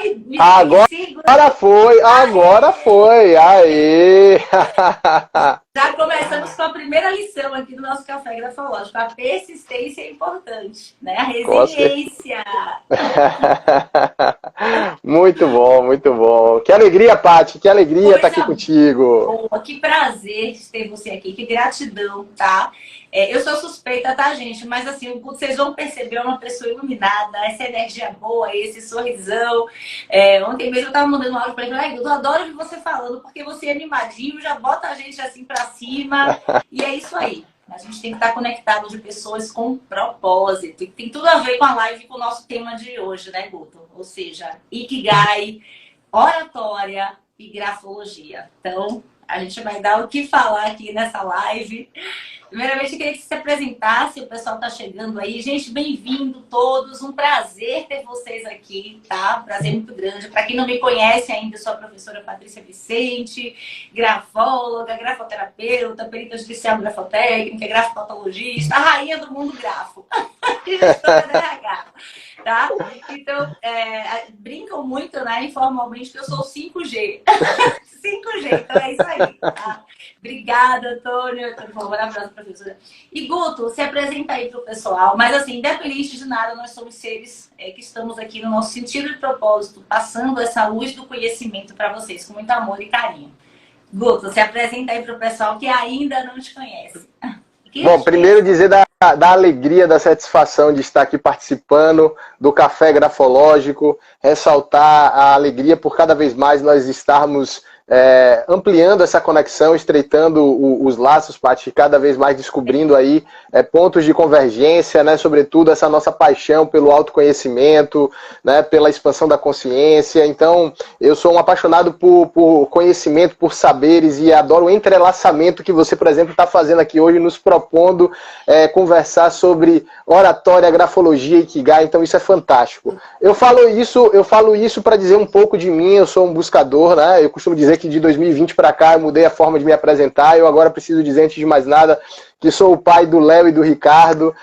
siga. Agora foi. Aê! Já começamos com a primeira lição aqui do nosso Café Grafológico. A persistência é importante, né? A resiliência. Muito bom, muito bom. Que alegria, Paty, que alegria estar aqui contigo. Boa, que prazer ter você aqui, que gratidão, tá? Eu sou suspeita, tá, gente? Mas assim, vocês vão perceber, é uma pessoa iluminada, essa energia boa, esse sorrisão. Ontem mesmo eu tava mandando um áudio pra ele, eu adoro ver você falando, porque você é animadinho, já bota a gente assim pra cima, e é isso aí. A gente tem que estar conectado de pessoas com propósito. E tem tudo a ver com a live, com o nosso tema de hoje, né, Guto? Ou seja, Ikigai, oratória e grafologia. Então, a gente vai dar o que falar aqui nessa live. Primeiramente, eu queria que você se apresentasse, o pessoal está chegando aí. Gente, bem-vindo todos, um prazer ter vocês aqui, tá? Prazer muito grande. Para quem não me conhece ainda, eu sou a professora Patrícia Vicente, grafóloga, grafoterapeuta, perita judicial grafotécnica, grafopatologista, a rainha do mundo grafo. Gestora da RH, tá? Então, brincam muito, né, informalmente, que eu sou 5G. 5G, então é isso aí, tá? Obrigada, Antônio. Maravilhosa professora. E Guto, se apresenta aí pro pessoal. Mas assim, independente de nada, nós somos seres que estamos aqui no nosso sentido e propósito, passando essa luz do conhecimento para vocês, com muito amor e carinho. Guto, se apresenta aí pro pessoal que ainda não te conhece. Bom, primeiro dizer da alegria, da satisfação de estar aqui participando do Café Grafológico, ressaltar a alegria por cada vez mais nós estarmos ampliando essa conexão, estreitando os laços, Paty, cada vez mais descobrindo aí pontos de convergência, né, sobretudo essa nossa paixão pelo autoconhecimento, né, pela expansão da consciência. Então, eu sou um apaixonado por conhecimento, por saberes, e adoro o entrelaçamento que você, por exemplo, está fazendo aqui hoje, nos propondo conversar sobre oratória, grafologia e Ikigai. Então, isso é fantástico. Eu falo isso para dizer um pouco de mim. Eu sou um buscador, né? Eu costumo dizer que de 2020 para cá eu mudei a forma de me apresentar. Eu agora preciso dizer, antes de mais nada, que sou o pai do Léo e do Ricardo,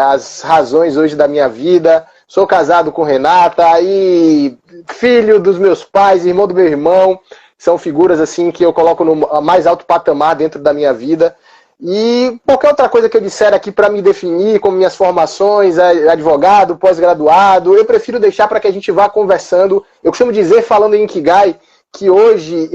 as razões hoje da minha vida. Sou casado com Renata e filho dos meus pais, irmão do meu irmão. São figuras assim que eu coloco no mais alto patamar dentro da minha vida. E qualquer outra coisa que eu disser aqui para me definir, como minhas formações, advogado, pós-graduado, eu prefiro deixar para que a gente vá conversando. Eu costumo dizer, falando em Ikigai, que hoje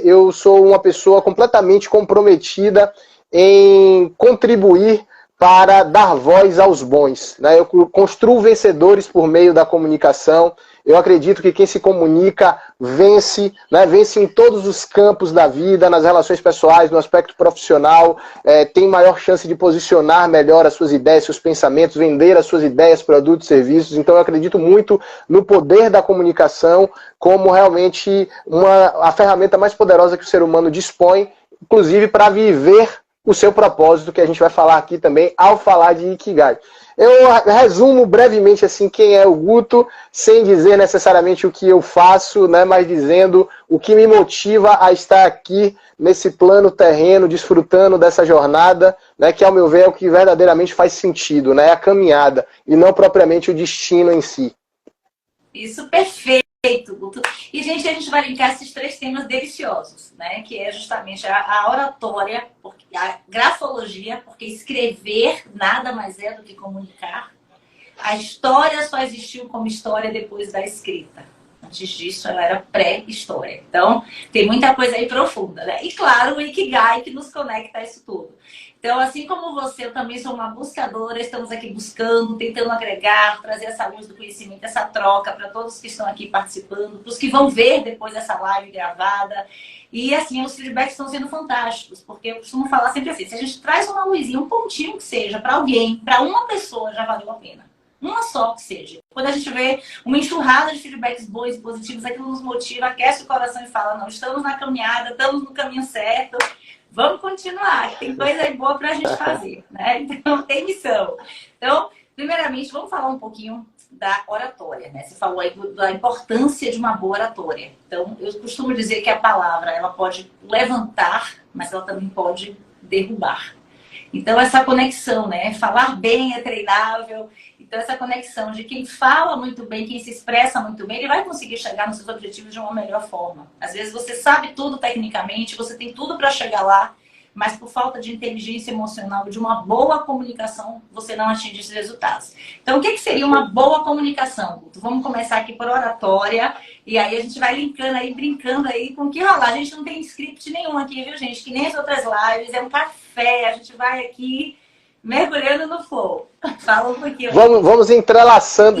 eu sou uma pessoa completamente comprometida em contribuir para dar voz aos bons, né? Eu construo vencedores por meio da comunicação. Eu acredito que quem se comunica vence, né? Vence em todos os campos da vida, nas relações pessoais, no aspecto profissional, tem maior chance de posicionar melhor as suas ideias, seus pensamentos, vender as suas ideias, produtos, serviços. Então eu acredito muito no poder da comunicação como realmente a ferramenta mais poderosa que o ser humano dispõe, inclusive para viver o seu propósito, que a gente vai falar aqui também ao falar de Ikigai. Eu resumo brevemente assim quem é o Guto, sem dizer necessariamente o que eu faço, né, mas dizendo o que me motiva a estar aqui nesse plano terreno, desfrutando dessa jornada, né, que ao meu ver é o que verdadeiramente faz sentido, né, a caminhada, e não propriamente o destino em si. Isso, perfeito, Guto. E, gente, a gente vai linkar esses 3 temas deliciosos, né? Que é justamente a oratória, a grafologia, porque escrever nada mais é do que comunicar. A história só existiu como história depois da escrita. Antes disso, ela era pré-história. Então, tem muita coisa aí profunda, né? E, claro, o Ikigai que nos conecta a isso tudo. Então, assim como você, eu também sou uma buscadora, estamos aqui buscando, tentando agregar, trazer essa luz do conhecimento, essa troca para todos que estão aqui participando, para os que vão ver depois dessa live gravada. E, assim, os feedbacks estão sendo fantásticos, porque eu costumo falar sempre assim, se a gente traz uma luzinha, um pontinho que seja, para alguém, para uma pessoa, já valeu a pena. Uma só que seja. Quando a gente vê uma enxurrada de feedbacks bons e positivos, aquilo nos motiva, aquece o coração e fala, não, estamos na caminhada, estamos no caminho certo, vamos continuar, tem coisa aí boa pra gente fazer, né? Então, tem missão. Então, primeiramente, vamos falar um pouquinho da oratória, né? Você falou aí da importância de uma boa oratória. Então, eu costumo dizer que a palavra, ela pode levantar, mas ela também pode derrubar. Então, essa conexão, né? Falar bem é treinável. Então, essa conexão de quem fala muito bem, quem se expressa muito bem, ele vai conseguir chegar nos seus objetivos de uma melhor forma. Às vezes você sabe tudo tecnicamente, você tem tudo para chegar lá, mas por falta de inteligência emocional, de uma boa comunicação, você não atinge esses resultados. Então, o que seria uma boa comunicação? Vamos começar aqui por oratória, e aí a gente vai linkando aí, brincando aí com o que rolar. A gente não tem script nenhum aqui, viu, gente? Que nem as outras lives, é um café, a gente vai aqui mergulhando no flow. Fala um pouquinho. Vamos entrelaçando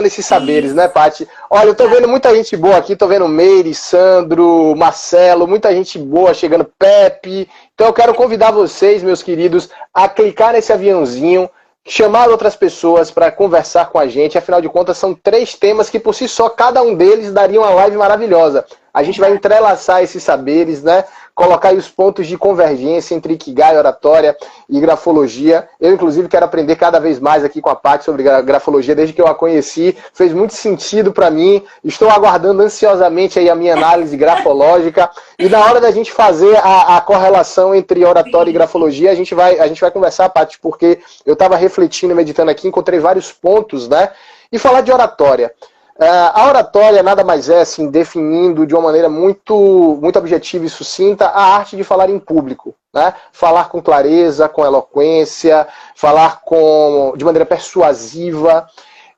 esses saberes, né, Paty? Olha, eu tô vendo muita gente boa aqui, tô vendo Meire, Sandro, Marcelo, muita gente boa chegando, Pepe. Então eu quero convidar vocês, meus queridos, a clicar nesse aviãozinho, chamar outras pessoas para conversar com a gente. Afinal de contas, são 3 temas que por si só, cada um deles daria uma live maravilhosa. A gente vai entrelaçar esses saberes, né? Colocar aí os pontos de convergência entre Ikigai, oratória e grafologia. Eu, inclusive, quero aprender cada vez mais aqui com a Paty sobre grafologia, desde que eu a conheci. Fez muito sentido para mim. Estou aguardando ansiosamente aí a minha análise grafológica. E na hora da gente fazer a correlação entre oratória e grafologia, a gente vai conversar, Paty, porque eu estava refletindo, meditando aqui, encontrei vários pontos, né? E falar de oratória. A oratória nada mais é, assim, definindo de uma maneira muito objetiva e sucinta, a arte de falar em público, né? Falar com clareza, com eloquência, falar de maneira persuasiva.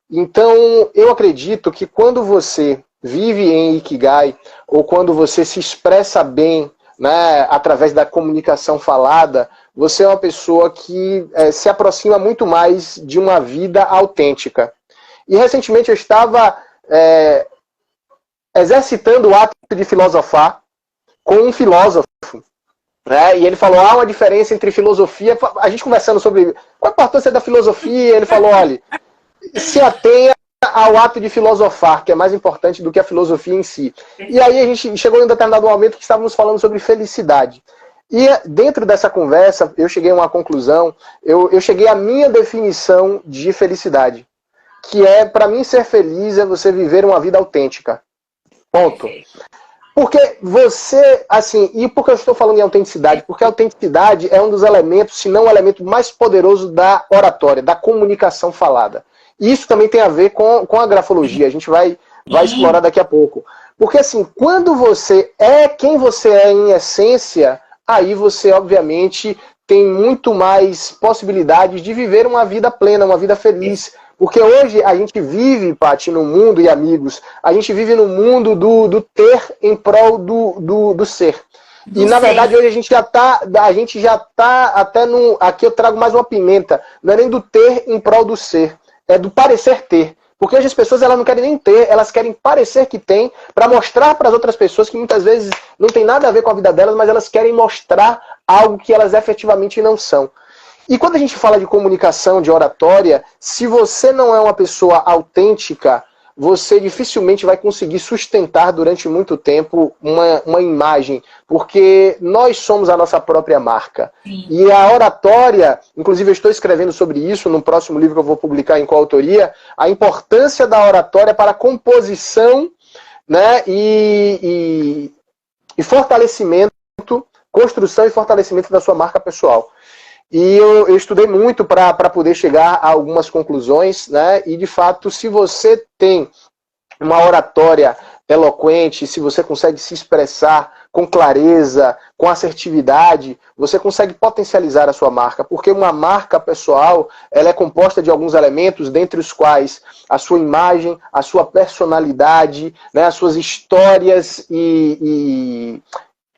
Então, eu acredito que quando você vive em Ikigai, ou quando você se expressa bem, né, através da comunicação falada, você é uma pessoa que se aproxima muito mais de uma vida autêntica. E recentemente eu estava exercitando o ato de filosofar com um filósofo, né? E ele falou, há uma diferença entre filosofia, a gente conversando sobre qual a importância da filosofia, ele falou, olha, se atenha ao ato de filosofar, que é mais importante do que a filosofia em si. E aí a gente chegou em um determinado momento que estávamos falando sobre felicidade. E dentro dessa conversa, eu cheguei a uma conclusão, eu cheguei à minha definição de felicidade, que é, para mim, ser feliz é você viver uma vida autêntica. Ponto. Porque você, assim, e por que eu estou falando em autenticidade? Porque a autenticidade é um dos elementos, se não o elemento mais poderoso da oratória, da comunicação falada. E isso também tem a ver com a grafologia, a gente vai explorar daqui a pouco. Porque, assim, quando você é quem você é em essência, aí você, obviamente, tem muito mais possibilidades de viver uma vida plena, uma vida feliz. Porque hoje a gente vive, Paty, no mundo, e amigos, a gente vive no mundo do ter em prol do ser. E na verdade hoje a gente já tá até no... Aqui eu trago mais uma pimenta. Não é nem do ter em prol do ser, é do parecer ter. Porque hoje as pessoas elas não querem nem ter, elas querem parecer que tem, para mostrar para as outras pessoas que muitas vezes não tem nada a ver com a vida delas, mas elas querem mostrar algo que elas efetivamente não são. E quando a gente fala de comunicação, de oratória, se você não é uma pessoa autêntica, você dificilmente vai conseguir sustentar durante muito tempo uma imagem, porque nós somos a nossa própria marca. Sim. E a oratória, inclusive eu estou escrevendo sobre isso no próximo livro que eu vou publicar em coautoria, a importância da oratória para a composição, né, e fortalecimento, construção e fortalecimento da sua marca pessoal. E eu estudei muito para poder chegar a algumas conclusões, né? E de fato, se você tem uma oratória eloquente, se você consegue se expressar com clareza, com assertividade, você consegue potencializar a sua marca, porque uma marca pessoal, ela é composta de alguns elementos, dentre os quais a sua imagem, a sua personalidade, né? As suas histórias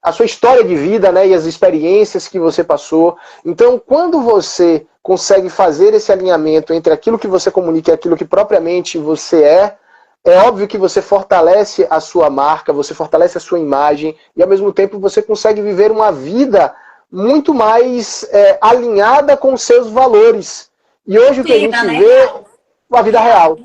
a sua história de vida, né, e as experiências que você passou. Então, quando você consegue fazer esse alinhamento entre aquilo que você comunica e aquilo que propriamente você é óbvio que você fortalece a sua marca, você fortalece a sua imagem, e ao mesmo tempo você consegue viver uma vida muito mais alinhada com os seus valores. E hoje o que a gente vê é uma vida real.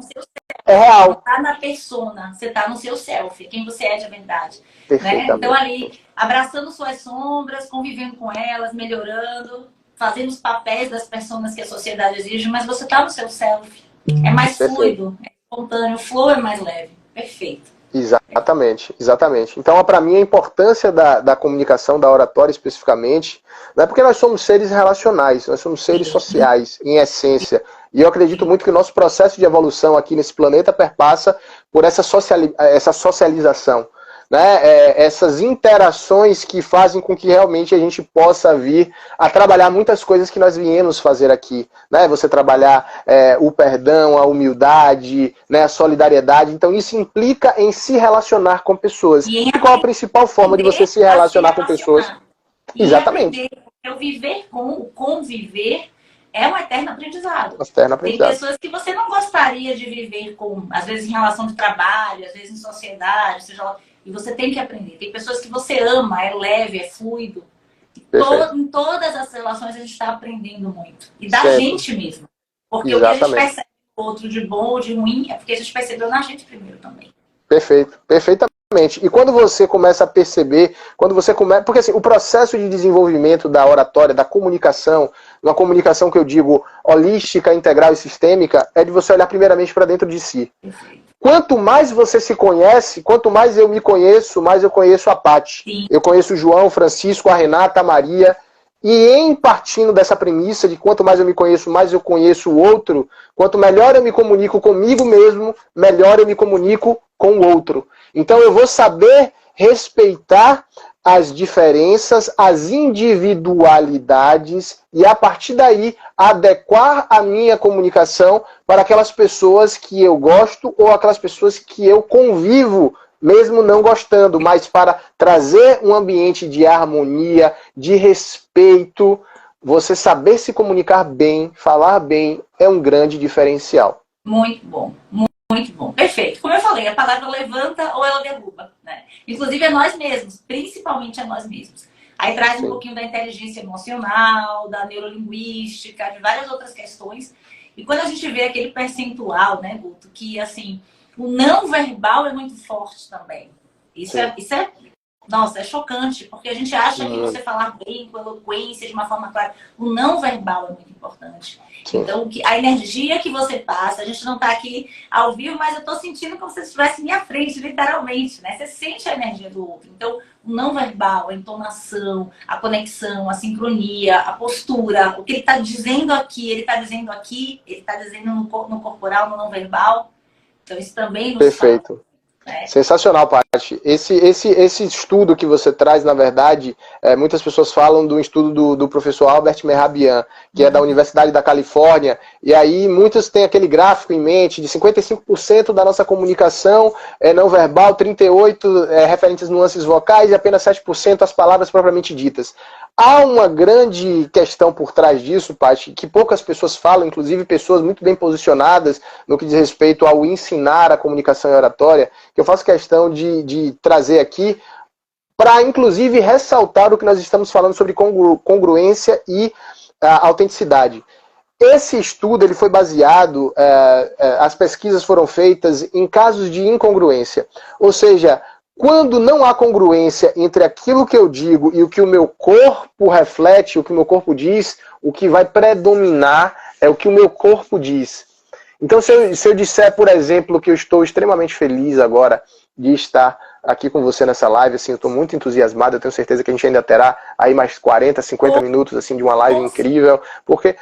É real. Você não tá na persona, você tá no seu self, quem você é de verdade. Né? Então ali, abraçando suas sombras, convivendo com elas, melhorando, fazendo os papéis das personas que a sociedade exige, mas você tá no seu self. É mais fluido, é espontâneo, o flow é mais leve. Perfeito. Exatamente, exatamente. Então, para mim, a importância da comunicação, da oratória especificamente, não é porque nós somos seres relacionais, nós somos seres sociais, em essência. E eu acredito muito que o nosso processo de evolução aqui nesse planeta perpassa por essa socialização, né? Essas interações que fazem com que realmente a gente possa vir a trabalhar muitas coisas que nós viemos fazer aqui, né? Você trabalhar o perdão, a humildade, né? A solidariedade. Então isso implica em se relacionar com pessoas. E qual a principal forma de você se relacionar com pessoas? Exatamente. O viver com, o conviver é um eterno aprendizado. Tem pessoas que você não gostaria de viver com, às vezes em relação de trabalho, às vezes em sociedade, seja lá, e você tem que aprender. Tem pessoas que você ama, é leve, é fluido. Em todas as relações a gente está aprendendo muito. E da gente mesmo. Porque Exatamente. O que a gente percebe no outro de bom ou de ruim é porque a gente percebeu na gente primeiro também. Perfeito, perfeitamente. E quando você começa a perceber, porque assim, o processo de desenvolvimento da oratória, da comunicação, uma comunicação que eu digo holística, integral e sistêmica, é de você olhar primeiramente para dentro de si. Perfeito. Quanto mais você se conhece, quanto mais eu me conheço, mais eu conheço a Paty. Eu conheço o João, o Francisco, a Renata, a Maria. E em partindo dessa premissa de quanto mais eu me conheço, mais eu conheço o outro, quanto melhor eu me comunico comigo mesmo, melhor eu me comunico com o outro. Então eu vou saber respeitar as diferenças, as individualidades e a partir daí adequar a minha comunicação para aquelas pessoas que eu gosto ou aquelas pessoas que eu convivo, mesmo não gostando, mas para trazer um ambiente de harmonia, de respeito, você saber se comunicar bem, falar bem, é um grande diferencial. Muito bom, muito bom. Perfeito. Como eu falei, a palavra levanta ou ela derruba, né? Inclusive é nós mesmos, principalmente é nós mesmos. Aí traz um pouquinho da inteligência emocional, da neurolinguística, de várias outras questões. E quando a gente vê aquele percentual, né, Guto, que assim, o não verbal é muito forte também. Isso é, nossa, é chocante, porque a gente acha que você falar bem, com eloquência, de uma forma clara, o não verbal é muito importante. Sim. Então, a energia que você passa, a gente não está aqui ao vivo, mas eu estou sentindo como se você estivesse à minha frente, literalmente, né? Você sente a energia do outro. Então, o não verbal, a entonação, a conexão, a sincronia, a postura, o que ele está dizendo aqui, ele está dizendo aqui, ele está dizendo no corporal, no não verbal. Então, isso também nos Perfeito. Fala. Sensacional, Paty. Esse estudo que você traz, na verdade, muitas pessoas falam do estudo do professor Albert Mehrabian, que é da Universidade da Califórnia, e aí muitos têm aquele gráfico em mente de 55% da nossa comunicação é não verbal, 38% referentes nuances vocais e apenas 7% as palavras propriamente ditas. Há uma grande questão por trás disso, Paty, que poucas pessoas falam, inclusive pessoas muito bem posicionadas no que diz respeito ao ensinar a comunicação e oratória, que eu faço questão de trazer aqui para, inclusive, ressaltar o que nós estamos falando sobre congruência e autenticidade. Esse estudo ele foi baseado, as pesquisas foram feitas em casos de incongruência, ou seja, quando não há congruência entre aquilo que eu digo e o que o meu corpo reflete, o que o meu corpo diz, o que vai predominar é o que o meu corpo diz. Então, se eu disser, por exemplo, que eu estou extremamente feliz agora de estar aqui com você nessa live, assim, eu estou muito entusiasmado, eu tenho certeza que a gente ainda terá aí mais 40, 50 minutos assim, de uma live incrível, porque,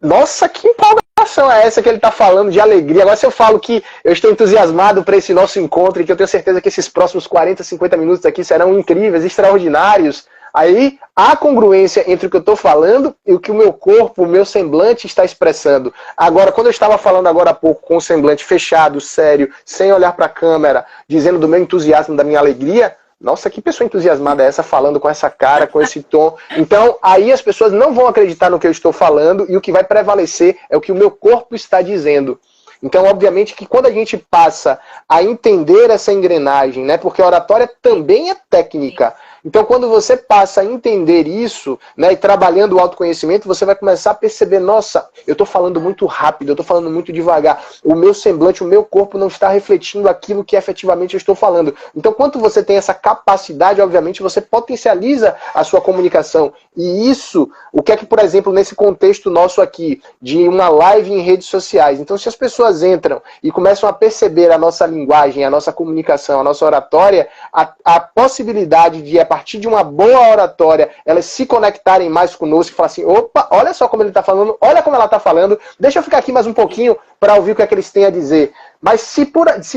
nossa, que empolgação é essa que ele está falando de alegria? Agora, se eu falo que eu estou entusiasmado para esse nosso encontro e que eu tenho certeza que esses próximos 40, 50 minutos aqui serão incríveis, extraordinários, aí há congruência entre o que eu estou falando e o que o meu corpo, o meu semblante está expressando. Agora, quando eu estava falando agora há pouco com o semblante fechado, sério, sem olhar para a câmera, dizendo do meu entusiasmo, da minha alegria, nossa, que pessoa entusiasmada é essa falando com essa cara, com esse tom? Então, aí as pessoas não vão acreditar no que eu estou falando e o que vai prevalecer é o que o meu corpo está dizendo. Então, obviamente que quando a gente passa a entender essa engrenagem, né, porque a oratória também é técnica. Então, quando você passa a entender isso, né, e trabalhando o autoconhecimento, você vai começar a perceber, nossa, eu estou falando muito rápido, eu estou falando muito devagar, o meu semblante, o meu corpo não está refletindo aquilo que efetivamente eu estou falando. Então, quando você tem essa capacidade, obviamente, você potencializa a sua comunicação. E isso, o que é que, por exemplo, nesse contexto nosso aqui, de uma live em redes sociais, então se as pessoas entram e começam a perceber a nossa linguagem, a nossa comunicação, a nossa oratória, a possibilidade de, a partir de uma boa oratória, elas se conectarem mais conosco e falar assim, opa, olha só como ele está falando, olha como ela está falando, deixa eu ficar aqui mais um pouquinho para ouvir o que é que eles têm a dizer. Mas se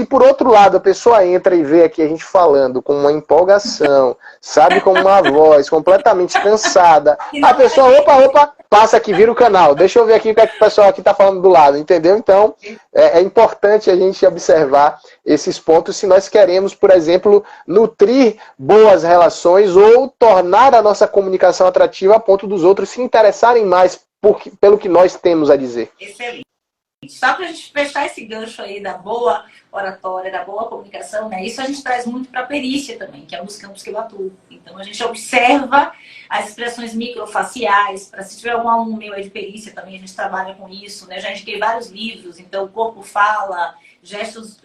por outro lado a pessoa entra e vê aqui a gente falando com uma empolgação, sabe, com uma voz completamente cansada, a pessoa, opa, passa aqui, vira o canal, deixa eu ver aqui o que é que o pessoal aqui está falando do lado, entendeu? Então, é importante a gente observar esses pontos se nós queremos, por exemplo, nutrir boas relações ou tornar a nossa comunicação atrativa a ponto dos outros se interessarem mais pelo que nós temos a dizer. Excelente. Só para a gente fechar esse gancho aí da boa oratória, da boa comunicação, né? Isso a gente traz muito para a perícia também, que é um dos campos que eu atuo. Então a gente observa as expressões microfaciais, para se tiver um aluno meu aí de perícia também, a gente trabalha com isso, né? Já indiquei vários livros, então o corpo fala, gestos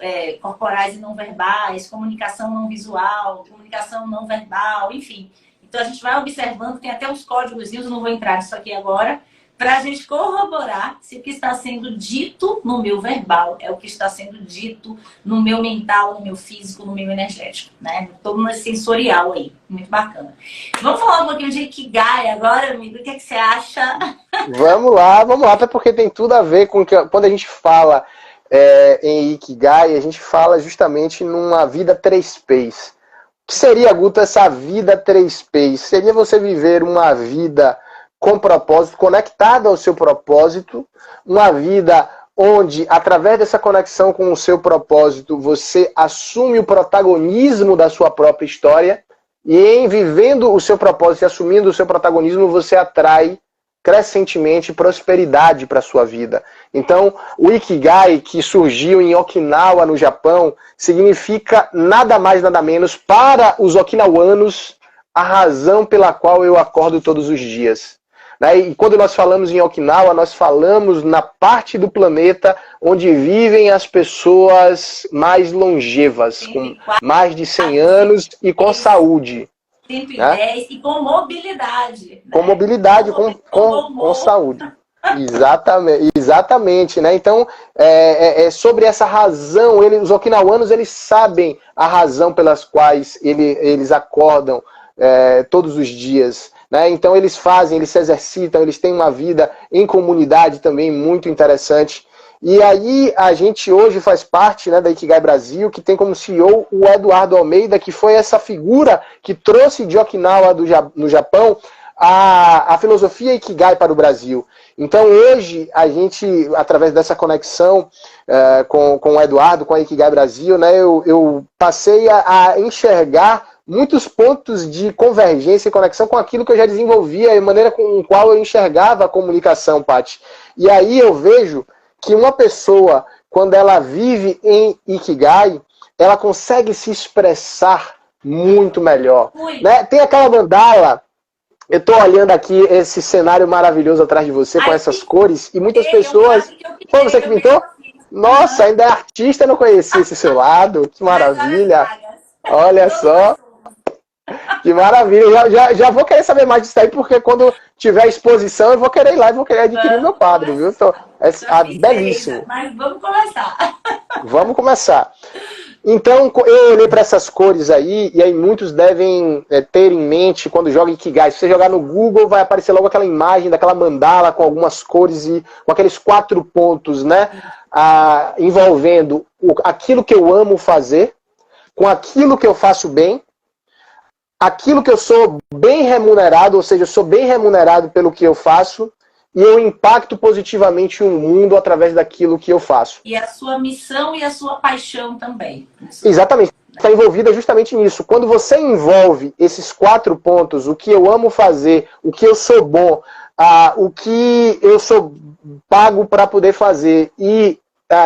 corporais e não verbais, comunicação não visual, comunicação não verbal, enfim. Então a gente vai observando, tem até uns códigozinhos, não vou entrar nisso aqui agora, para a gente corroborar se o que está sendo dito no meu verbal é o que está sendo dito no meu mental, no meu físico, no meu energético, né? Todo mundo sensorial aí, muito bacana. Vamos falar um pouquinho de Ikigai agora, amigo? O que é que você acha? Vamos lá, até porque tem tudo a ver com que quando a gente fala em Ikigai, a gente fala justamente numa vida 3Ps. O que seria, Guto, essa vida 3Ps? Seria você viver uma vida com propósito, conectada ao seu propósito, uma vida onde, através dessa conexão com o seu propósito, você assume o protagonismo da sua própria história, e em vivendo o seu propósito e assumindo o seu protagonismo, você atrai crescentemente prosperidade para a sua vida. Então, o Ikigai, que surgiu em Okinawa, no Japão, significa nada mais, nada menos, para os okinawanos, a razão pela qual eu acordo todos os dias. E quando nós falamos em Okinawa, nós falamos na parte do planeta onde vivem as pessoas mais longevas, com mais de 100 anos e com saúde. 110, né? E com mobilidade. Com mobilidade, com saúde. Exatamente, né? Então, sobre essa razão, os okinawanos, eles sabem a razão pelas quais eles acordam todos os dias. Né? Então eles se exercitam, eles têm uma vida em comunidade também muito interessante. E aí a gente hoje faz parte, né, da Ikigai Brasil, que tem como CEO o Eduardo Almeida, que foi essa figura que trouxe de Okinawa no Japão a filosofia Ikigai para o Brasil. Então hoje a gente, através dessa conexão com o Eduardo, com a Ikigai Brasil, né, eu passei a enxergar muitos pontos de convergência e conexão com aquilo que eu já desenvolvia e a maneira com a qual eu enxergava a comunicação, Paty. E aí eu vejo que uma pessoa, quando ela vive em Ikigai, ela consegue se expressar muito melhor. Né? Tem aquela mandala, eu estou olhando aqui esse cenário maravilhoso atrás de você, com essas cores, e muitas pessoas... Foi você que pintou? Nossa, ainda é artista, eu não conhecia esse seu lado, que maravilha. Olha só. Que maravilha, já vou querer saber mais disso aí, porque quando tiver exposição eu vou querer ir lá e vou querer adquirir meu quadro, viu? Então, belíssimo. Mas vamos começar. Vamos começar. Então, eu olhei para essas cores aí, e aí muitos devem ter em mente quando joga Ikigai. Se você jogar no Google, vai aparecer logo aquela imagem daquela mandala com algumas cores e com aqueles 4 pontos, né? Envolvendo aquilo que eu amo fazer, com aquilo que eu faço bem, aquilo que eu sou bem remunerado, ou seja, eu sou bem remunerado pelo que eu faço, e eu impacto positivamente o mundo através daquilo que eu faço. E a sua missão e a sua paixão também. Exatamente. Está envolvida justamente nisso. Quando você envolve esses 4 pontos, o que eu amo fazer, o que eu sou bom, o que eu sou pago para poder fazer e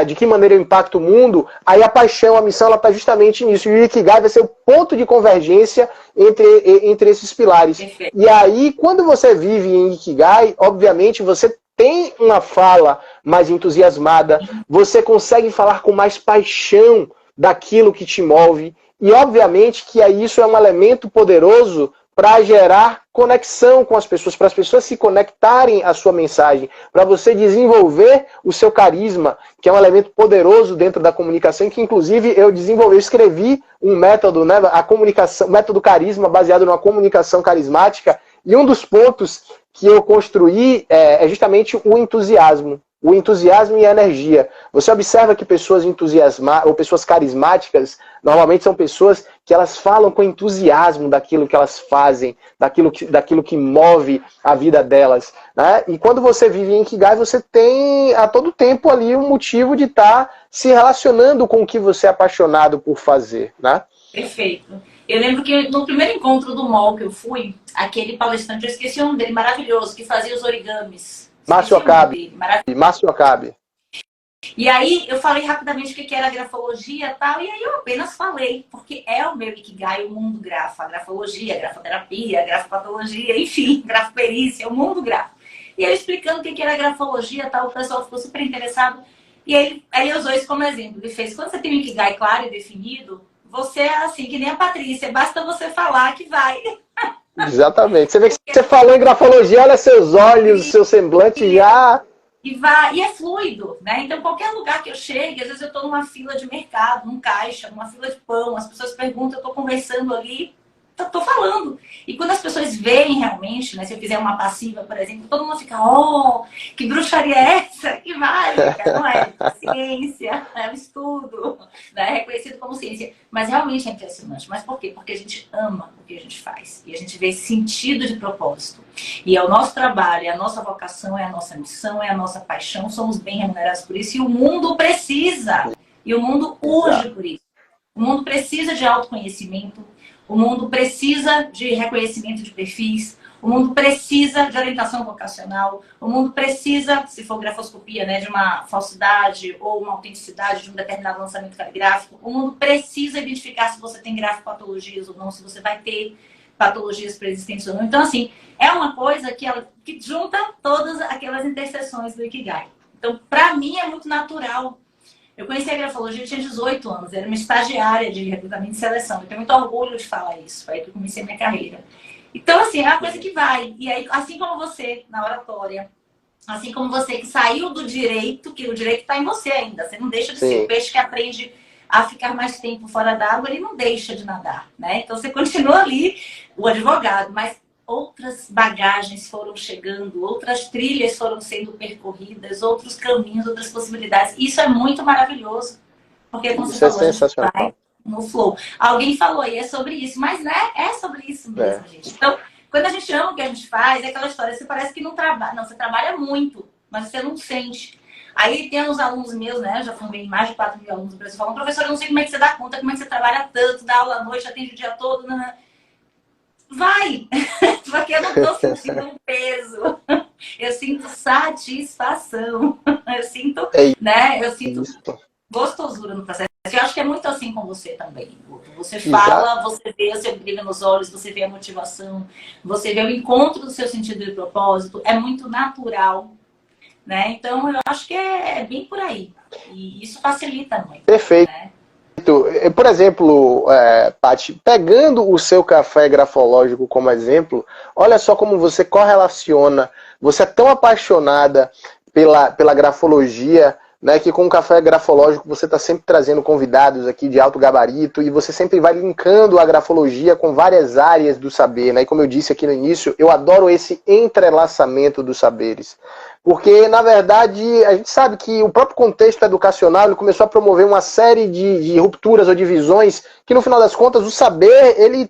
de que maneira eu impacto o mundo, aí a paixão, a missão, ela está justamente nisso. E o Ikigai vai ser o ponto de convergência entre esses pilares. Perfeito. E aí, quando você vive em Ikigai, obviamente, você tem uma fala mais entusiasmada, você consegue falar com mais paixão daquilo que te move, e obviamente que isso é um elemento poderoso para gerar conexão com as pessoas, para as pessoas se conectarem à sua mensagem, para você desenvolver o seu carisma, que é um elemento poderoso dentro da comunicação, que inclusive eu escrevi um método, né, a comunicação, método carisma, baseado numa comunicação carismática, e um dos pontos que eu construí é justamente o entusiasmo. O entusiasmo e a energia. Você observa que pessoas entusiasmadas ou pessoas carismáticas normalmente são pessoas que elas falam com entusiasmo daquilo que elas fazem, daquilo que move a vida delas, né? E quando você vive em Ikigai, você tem a todo tempo ali um motivo de estar se relacionando com o que você é apaixonado por fazer, né? Perfeito. Eu lembro que no primeiro encontro do MOL que eu fui, aquele palestrante, eu esqueci o nome dele, maravilhoso, que fazia os origamis. Márcio Okabe. E aí eu falei rapidamente o que era grafologia e tal, e aí eu apenas falei, porque é o meu Ikigai, o mundo grafo, a grafologia, a grafoterapia, a grafopatologia, enfim, grafoperícia, o mundo grafo. E eu explicando o que era grafologia e tal, o pessoal ficou super interessado. E aí ele usou isso como exemplo. Ele fez, quando você tem um Ikigai claro e definido, você é assim, que nem a Patrícia, basta você falar que vai. Exatamente. Você vê que você falou em grafologia, olha seus olhos, seu semblante já... E é fluido, né? Então, qualquer lugar que eu chegue, às vezes eu estou numa fila de mercado, num caixa, numa fila de pão, as pessoas perguntam, eu estou conversando ali, estou falando. E quando as pessoas veem realmente, né? Se eu fizer uma passiva, por exemplo, todo mundo fica, oh, que bruxaria é essa? Que mágica, não é? Ciência, é um estudo, né? Reconhecido como ciência. Mas realmente é impressionante. Mas por quê? Porque a gente ama o que a gente faz. E a gente vê sentido de propósito. E é o nosso trabalho, é a nossa vocação, é a nossa missão, é a nossa paixão. Somos bem remunerados por isso. E o mundo precisa. E o mundo urge por isso. O mundo precisa de autoconhecimento. O mundo precisa de reconhecimento de perfis. O mundo precisa de orientação vocacional. O mundo precisa, se for grafoscopia, né, de uma falsidade ou uma autenticidade de um determinado lançamento caligráfico. O mundo precisa identificar se você tem grafopatologias ou não, se você vai ter patologias preexistentes ou não. Então, assim, é uma coisa que junta todas aquelas interseções do Ikigai. Então, para mim, é muito natural. Eu conheci a grafologia, eu tinha 18 anos, era uma estagiária de recrutamento e seleção. Eu tenho muito orgulho de falar isso, foi aí que eu comecei a minha carreira. Então, assim, é uma coisa que vai. E aí, assim como você, na oratória, assim como você que saiu do direito, que o direito está em você ainda, você não deixa de ser o peixe que aprende a ficar mais tempo fora d'água, ele não deixa de nadar, né? Então, você continua ali, o advogado, mas outras bagagens foram chegando, outras trilhas foram sendo percorridas, outros caminhos, outras possibilidades. Isso é muito maravilhoso. Porque quando você falou, sensacional. Vai no flow. Alguém falou aí, é sobre isso. Mas, né, é sobre isso mesmo, gente. Então, quando a gente ama o que a gente faz, é aquela história, você parece que não trabalha. Não, você trabalha muito, mas você não sente. Aí tem uns alunos meus, né, já formei mais de 4 mil alunos no Brasil, falam, professor, eu não sei como é que você dá conta, como é que você trabalha tanto, dá aula à noite, atende o dia todo, né? Vai! Porque eu não estou sentindo um peso. Eu sinto satisfação. Eu sinto, né? Eu sinto gostosura no processo. Eu acho que é muito assim com você também. Você fala, você vê o seu brilho nos olhos, você vê a motivação, você vê o encontro do seu sentido de propósito. É muito natural, né? Então, eu acho que é bem por aí. E isso facilita muito. Perfeito. Né? Por exemplo, Paty, pegando o seu café grafológico como exemplo, olha só como você correlaciona, você é tão apaixonada pela grafologia, né, que com o café grafológico você está sempre trazendo convidados aqui de alto gabarito e você sempre vai linkando a grafologia com várias áreas do saber, né? E como eu disse aqui no início, eu adoro esse entrelaçamento dos saberes. Porque, na verdade, a gente sabe que o próprio contexto educacional ele começou a promover uma série de rupturas ou divisões que, no final das contas, o saber, ele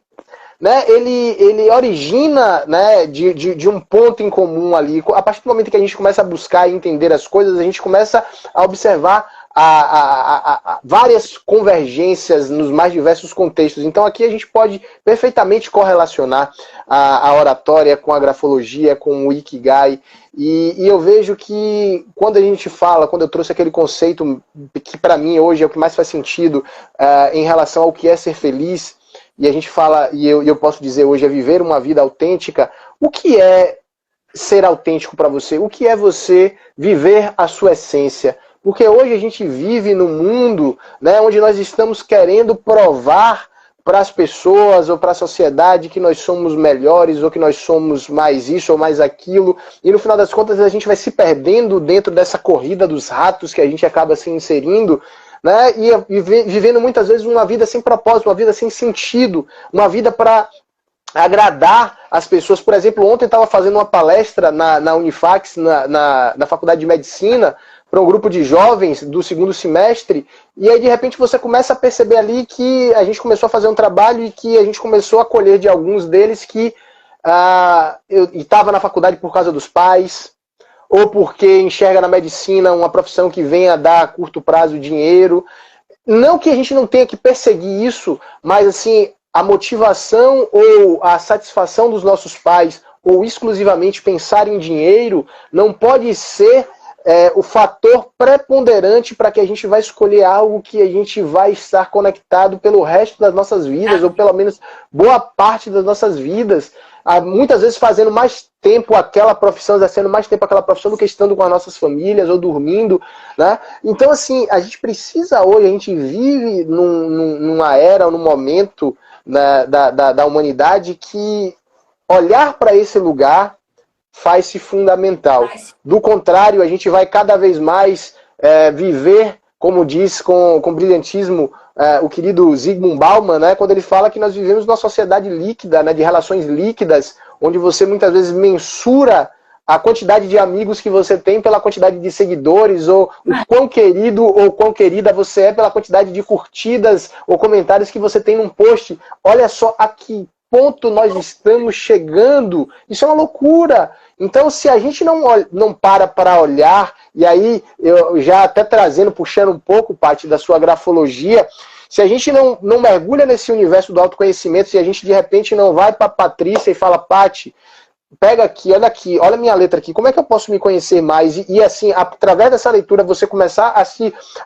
origina, né, de um ponto em comum ali. A partir do momento que a gente começa a buscar e entender as coisas, a gente começa a observar várias convergências nos mais diversos contextos. Então aqui a gente pode perfeitamente correlacionar a oratória com a grafologia, com o Ikigai. E eu vejo que quando a gente fala, quando eu trouxe aquele conceito que para mim hoje é o que mais faz sentido em relação ao que é ser feliz, e a gente fala, e eu posso dizer hoje, é viver uma vida autêntica. O que é ser autêntico para você? O que é você viver a sua essência? Porque hoje a gente vive num mundo, né, onde nós estamos querendo provar para as pessoas ou para a sociedade que nós somos melhores ou que nós somos mais isso ou mais aquilo, e no final das contas a gente vai se perdendo dentro dessa corrida dos ratos que a gente acaba se inserindo, né? E vivendo muitas vezes uma vida sem propósito, uma vida sem sentido, uma vida para agradar as pessoas. Por exemplo, ontem eu estava fazendo uma palestra na Unifax, na Faculdade de Medicina, para um grupo de jovens do segundo semestre, e aí de repente você começa a perceber ali que a gente começou a fazer um trabalho e que a gente começou a colher de alguns deles que eu estava na faculdade por causa dos pais, ou porque enxerga na medicina uma profissão que venha dar a curto prazo dinheiro. Não que a gente não tenha que perseguir isso, mas assim, a motivação ou a satisfação dos nossos pais, ou exclusivamente pensar em dinheiro, não pode ser o fator preponderante para que a gente vai escolher algo que a gente vai estar conectado pelo resto das nossas vidas, ou pelo menos boa parte das nossas vidas. Muitas vezes fazendo mais tempo aquela profissão, exercendo mais tempo aquela profissão do que estando com as nossas famílias ou dormindo, né? Então, assim, a gente precisa hoje, a gente vive numa era, num momento da humanidade que olhar para esse lugar faz-se fundamental. Do contrário, a gente vai cada vez mais viver, como diz com brilhantismo o querido Zygmunt Bauman, né, quando ele fala que nós vivemos numa sociedade líquida, né, de relações líquidas, onde você muitas vezes mensura a quantidade de amigos que você tem pela quantidade de seguidores, ou o quão querido ou quão querida você é pela quantidade de curtidas ou comentários que você tem num post. Olha só a que ponto nós estamos chegando. Isso é uma loucura. Então, se a gente não para olhar, e aí, eu já até puxando um pouco, Paty, da sua grafologia, se a gente não mergulha nesse universo do autoconhecimento, se a gente de repente não vai para a Patrícia e fala, Paty, pega aqui, olha a minha letra aqui, como é que eu posso me conhecer mais? E assim, através dessa leitura, você começar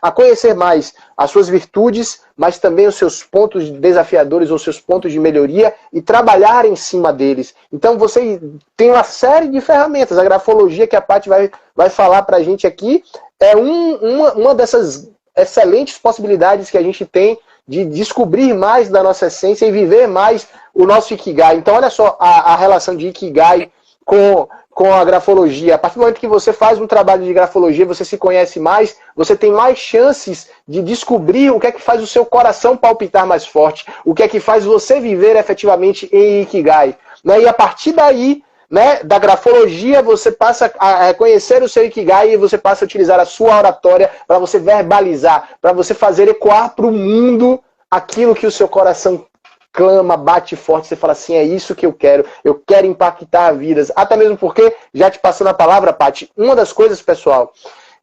a conhecer mais as suas virtudes, mas também os seus pontos desafiadores ou seus pontos de melhoria e trabalhar em cima deles. Então você tem uma série de ferramentas. A grafologia que a Paty vai falar pra gente aqui é uma dessas excelentes possibilidades que a gente tem de descobrir mais da nossa essência e viver mais o nosso Ikigai. Então, olha só a relação de Ikigai com a grafologia. A partir do momento que você faz um trabalho de grafologia, você se conhece mais, você tem mais chances de descobrir o que é que faz o seu coração palpitar mais forte, o que é que faz você viver efetivamente em Ikigai. E a partir daí, né, da grafologia, você passa a reconhecer o seu Ikigai e você passa a utilizar a sua oratória para você verbalizar, para você fazer ecoar para o mundo aquilo que o seu coração clama, bate forte, você fala assim, é isso que eu quero impactar vidas. Até mesmo porque, já te passando a palavra, Paty, uma das coisas, pessoal,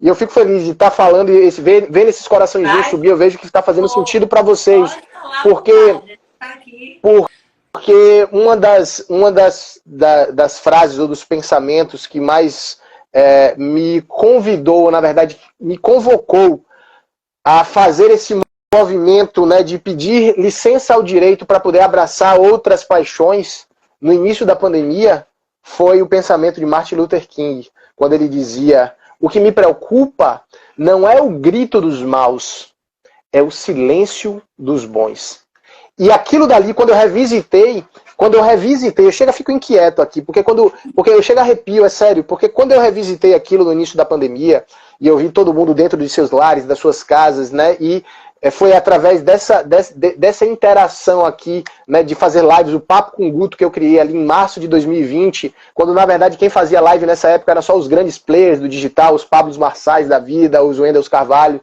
e eu fico feliz de estar falando e vendo esses coraçõezinhos subir, eu vejo que está fazendo sentido para vocês, porque uma das frases ou dos pensamentos que mais me convidou, na verdade, me convocou a fazer esse movimento, né, de pedir licença ao direito para poder abraçar outras paixões no início da pandemia, foi o pensamento de Martin Luther King, quando ele dizia, o que me preocupa não é o grito dos maus, é o silêncio dos bons. E aquilo dali, quando eu revisitei, eu fico inquieto aqui, porque eu chego a arrepio, é sério, porque quando eu revisitei aquilo no início da pandemia, e eu vi todo mundo dentro de seus lares, das suas casas, né, e foi através dessa interação aqui, né, de fazer lives, o Papo com o Guto que eu criei ali em março de 2020, quando na verdade quem fazia live nessa época era só os grandes players do digital, os Pablos Marçais da vida, os Wendels Carvalho.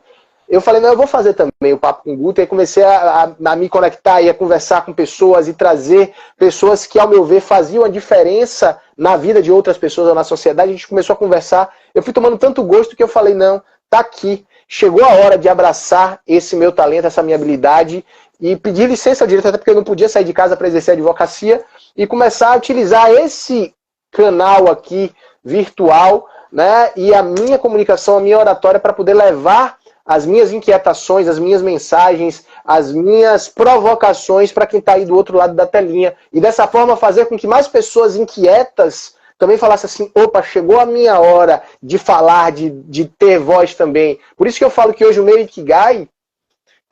Eu falei, não, eu vou fazer também o Papo com o Guto, e aí comecei a me conectar e a conversar com pessoas e trazer pessoas que, ao meu ver, faziam a diferença na vida de outras pessoas ou na sociedade. A gente começou a conversar, eu fui tomando tanto gosto que eu falei, não, tá aqui. Chegou a hora de abraçar esse meu talento, essa minha habilidade e pedir licença ao direito, até porque eu não podia sair de casa para exercer a advocacia, e começar a utilizar esse canal aqui virtual, né, e a minha comunicação, a minha oratória para poder levar as minhas inquietações, as minhas mensagens, as minhas provocações para quem está aí do outro lado da telinha. E dessa forma fazer com que mais pessoas inquietas também falasse assim, opa, chegou a minha hora de falar, de ter voz também. Por isso que eu falo que hoje o meu Ikigai,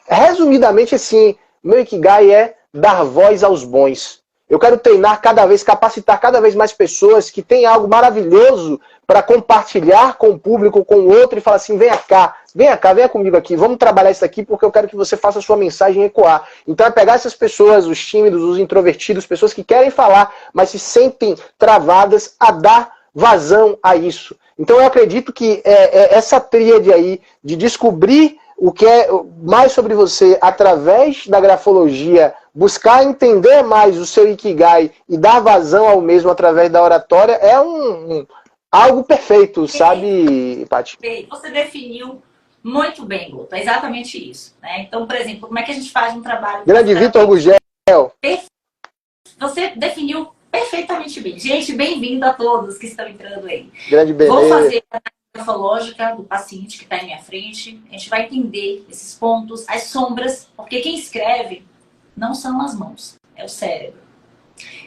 resumidamente assim, meu Ikigai é dar voz aos bons. Eu quero treinar cada vez, capacitar cada vez mais pessoas que têm algo maravilhoso para compartilhar com o público, com o outro, e falar assim, venha cá, venha comigo aqui, vamos trabalhar isso aqui porque eu quero que você faça a sua mensagem ecoar. Então é pegar essas pessoas, os tímidos, os introvertidos, pessoas que querem falar, mas se sentem travadas, a dar vazão a isso. Então eu acredito que essa tríade aí de descobrir o que é mais sobre você através da grafologia, buscar entender mais o seu Ikigai e dar vazão ao mesmo através da oratória é algo perfeito, sabe, Paty? Você definiu muito bem, Guto. É exatamente isso. Né? Então, por exemplo, como é que a gente faz um trabalho... Grande Vitor Gugel. Você definiu perfeitamente bem. Gente, bem-vindo a todos que estão entrando aí. Grande beleza. Vou fazer a análise grafológica do paciente que está em minha frente. A gente vai entender esses pontos, as sombras, porque quem escreve não são as mãos, é o cérebro.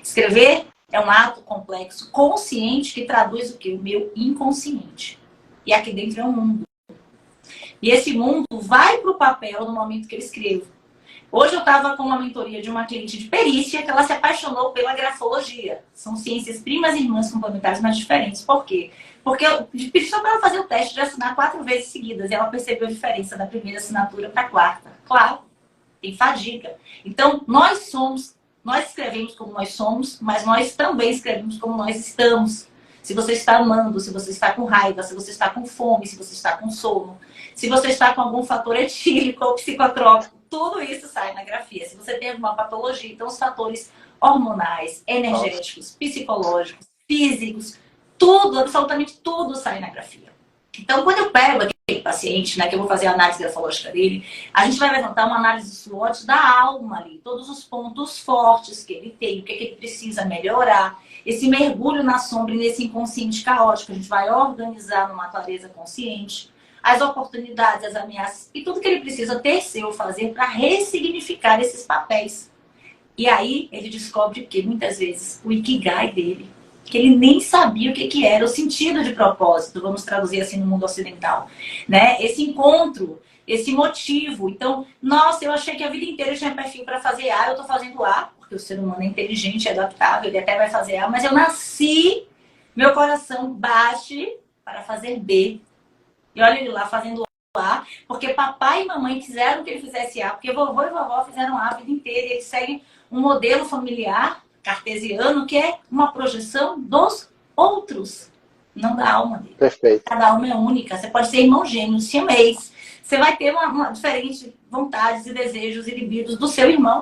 Escrever é um ato complexo, consciente, que traduz o quê? O meu inconsciente. E aqui dentro é um mundo. E esse mundo vai para o papel no momento que eu escrevo. Hoje eu estava com uma mentoria de uma cliente de perícia que ela se apaixonou pela grafologia. São ciências primas e irmãs complementares, mas diferentes. Por quê? Porque eu pedi só para ela fazer o teste de assinar 4 vezes seguidas. E ela percebeu a diferença da primeira assinatura para a quarta. Claro, tem fadiga. Então, nós escrevemos como nós somos, mas nós também escrevemos como nós estamos. Se você está amando, se você está com raiva, se você está com fome, se você está com sono, se você está com algum fator etílico ou psicotrópico, tudo isso sai na grafia. Se você tem alguma patologia, então os fatores hormonais, energéticos, psicológicos, físicos, tudo, absolutamente tudo sai na grafia. Então, quando eu pego aquele paciente, né, que eu vou fazer a análise grafológica dele, a gente vai levantar uma análise dos SWOT da alma ali, todos os pontos fortes que ele tem, o que ele precisa melhorar, esse mergulho na sombra e nesse inconsciente caótico, a gente vai organizar numa clareza consciente, as oportunidades, as ameaças e tudo que ele precisa ter ou fazer para ressignificar esses papéis. E aí ele descobre que muitas vezes o Ikigai dele, que ele nem sabia o que era, o sentido de propósito, vamos traduzir assim no mundo ocidental, né? Esse encontro, esse motivo. Então, nossa, eu achei que a vida inteira eu tinha perfil para fazer A, eu estou fazendo A, porque o ser humano é inteligente, é adaptável, ele até vai fazer A, mas eu nasci, meu coração bate para fazer B. E olha ele lá fazendo A, porque papai e mamãe quiseram que ele fizesse A, porque vovô e vovó fizeram A a vida inteira, e eles seguem um modelo familiar cartesiano, que é uma projeção dos outros, não da alma dele. Perfeito. Cada alma é única. Você pode ser irmão gêmeo, siamês. Você vai ter uma diferente vontades e desejos e libidos do seu irmão.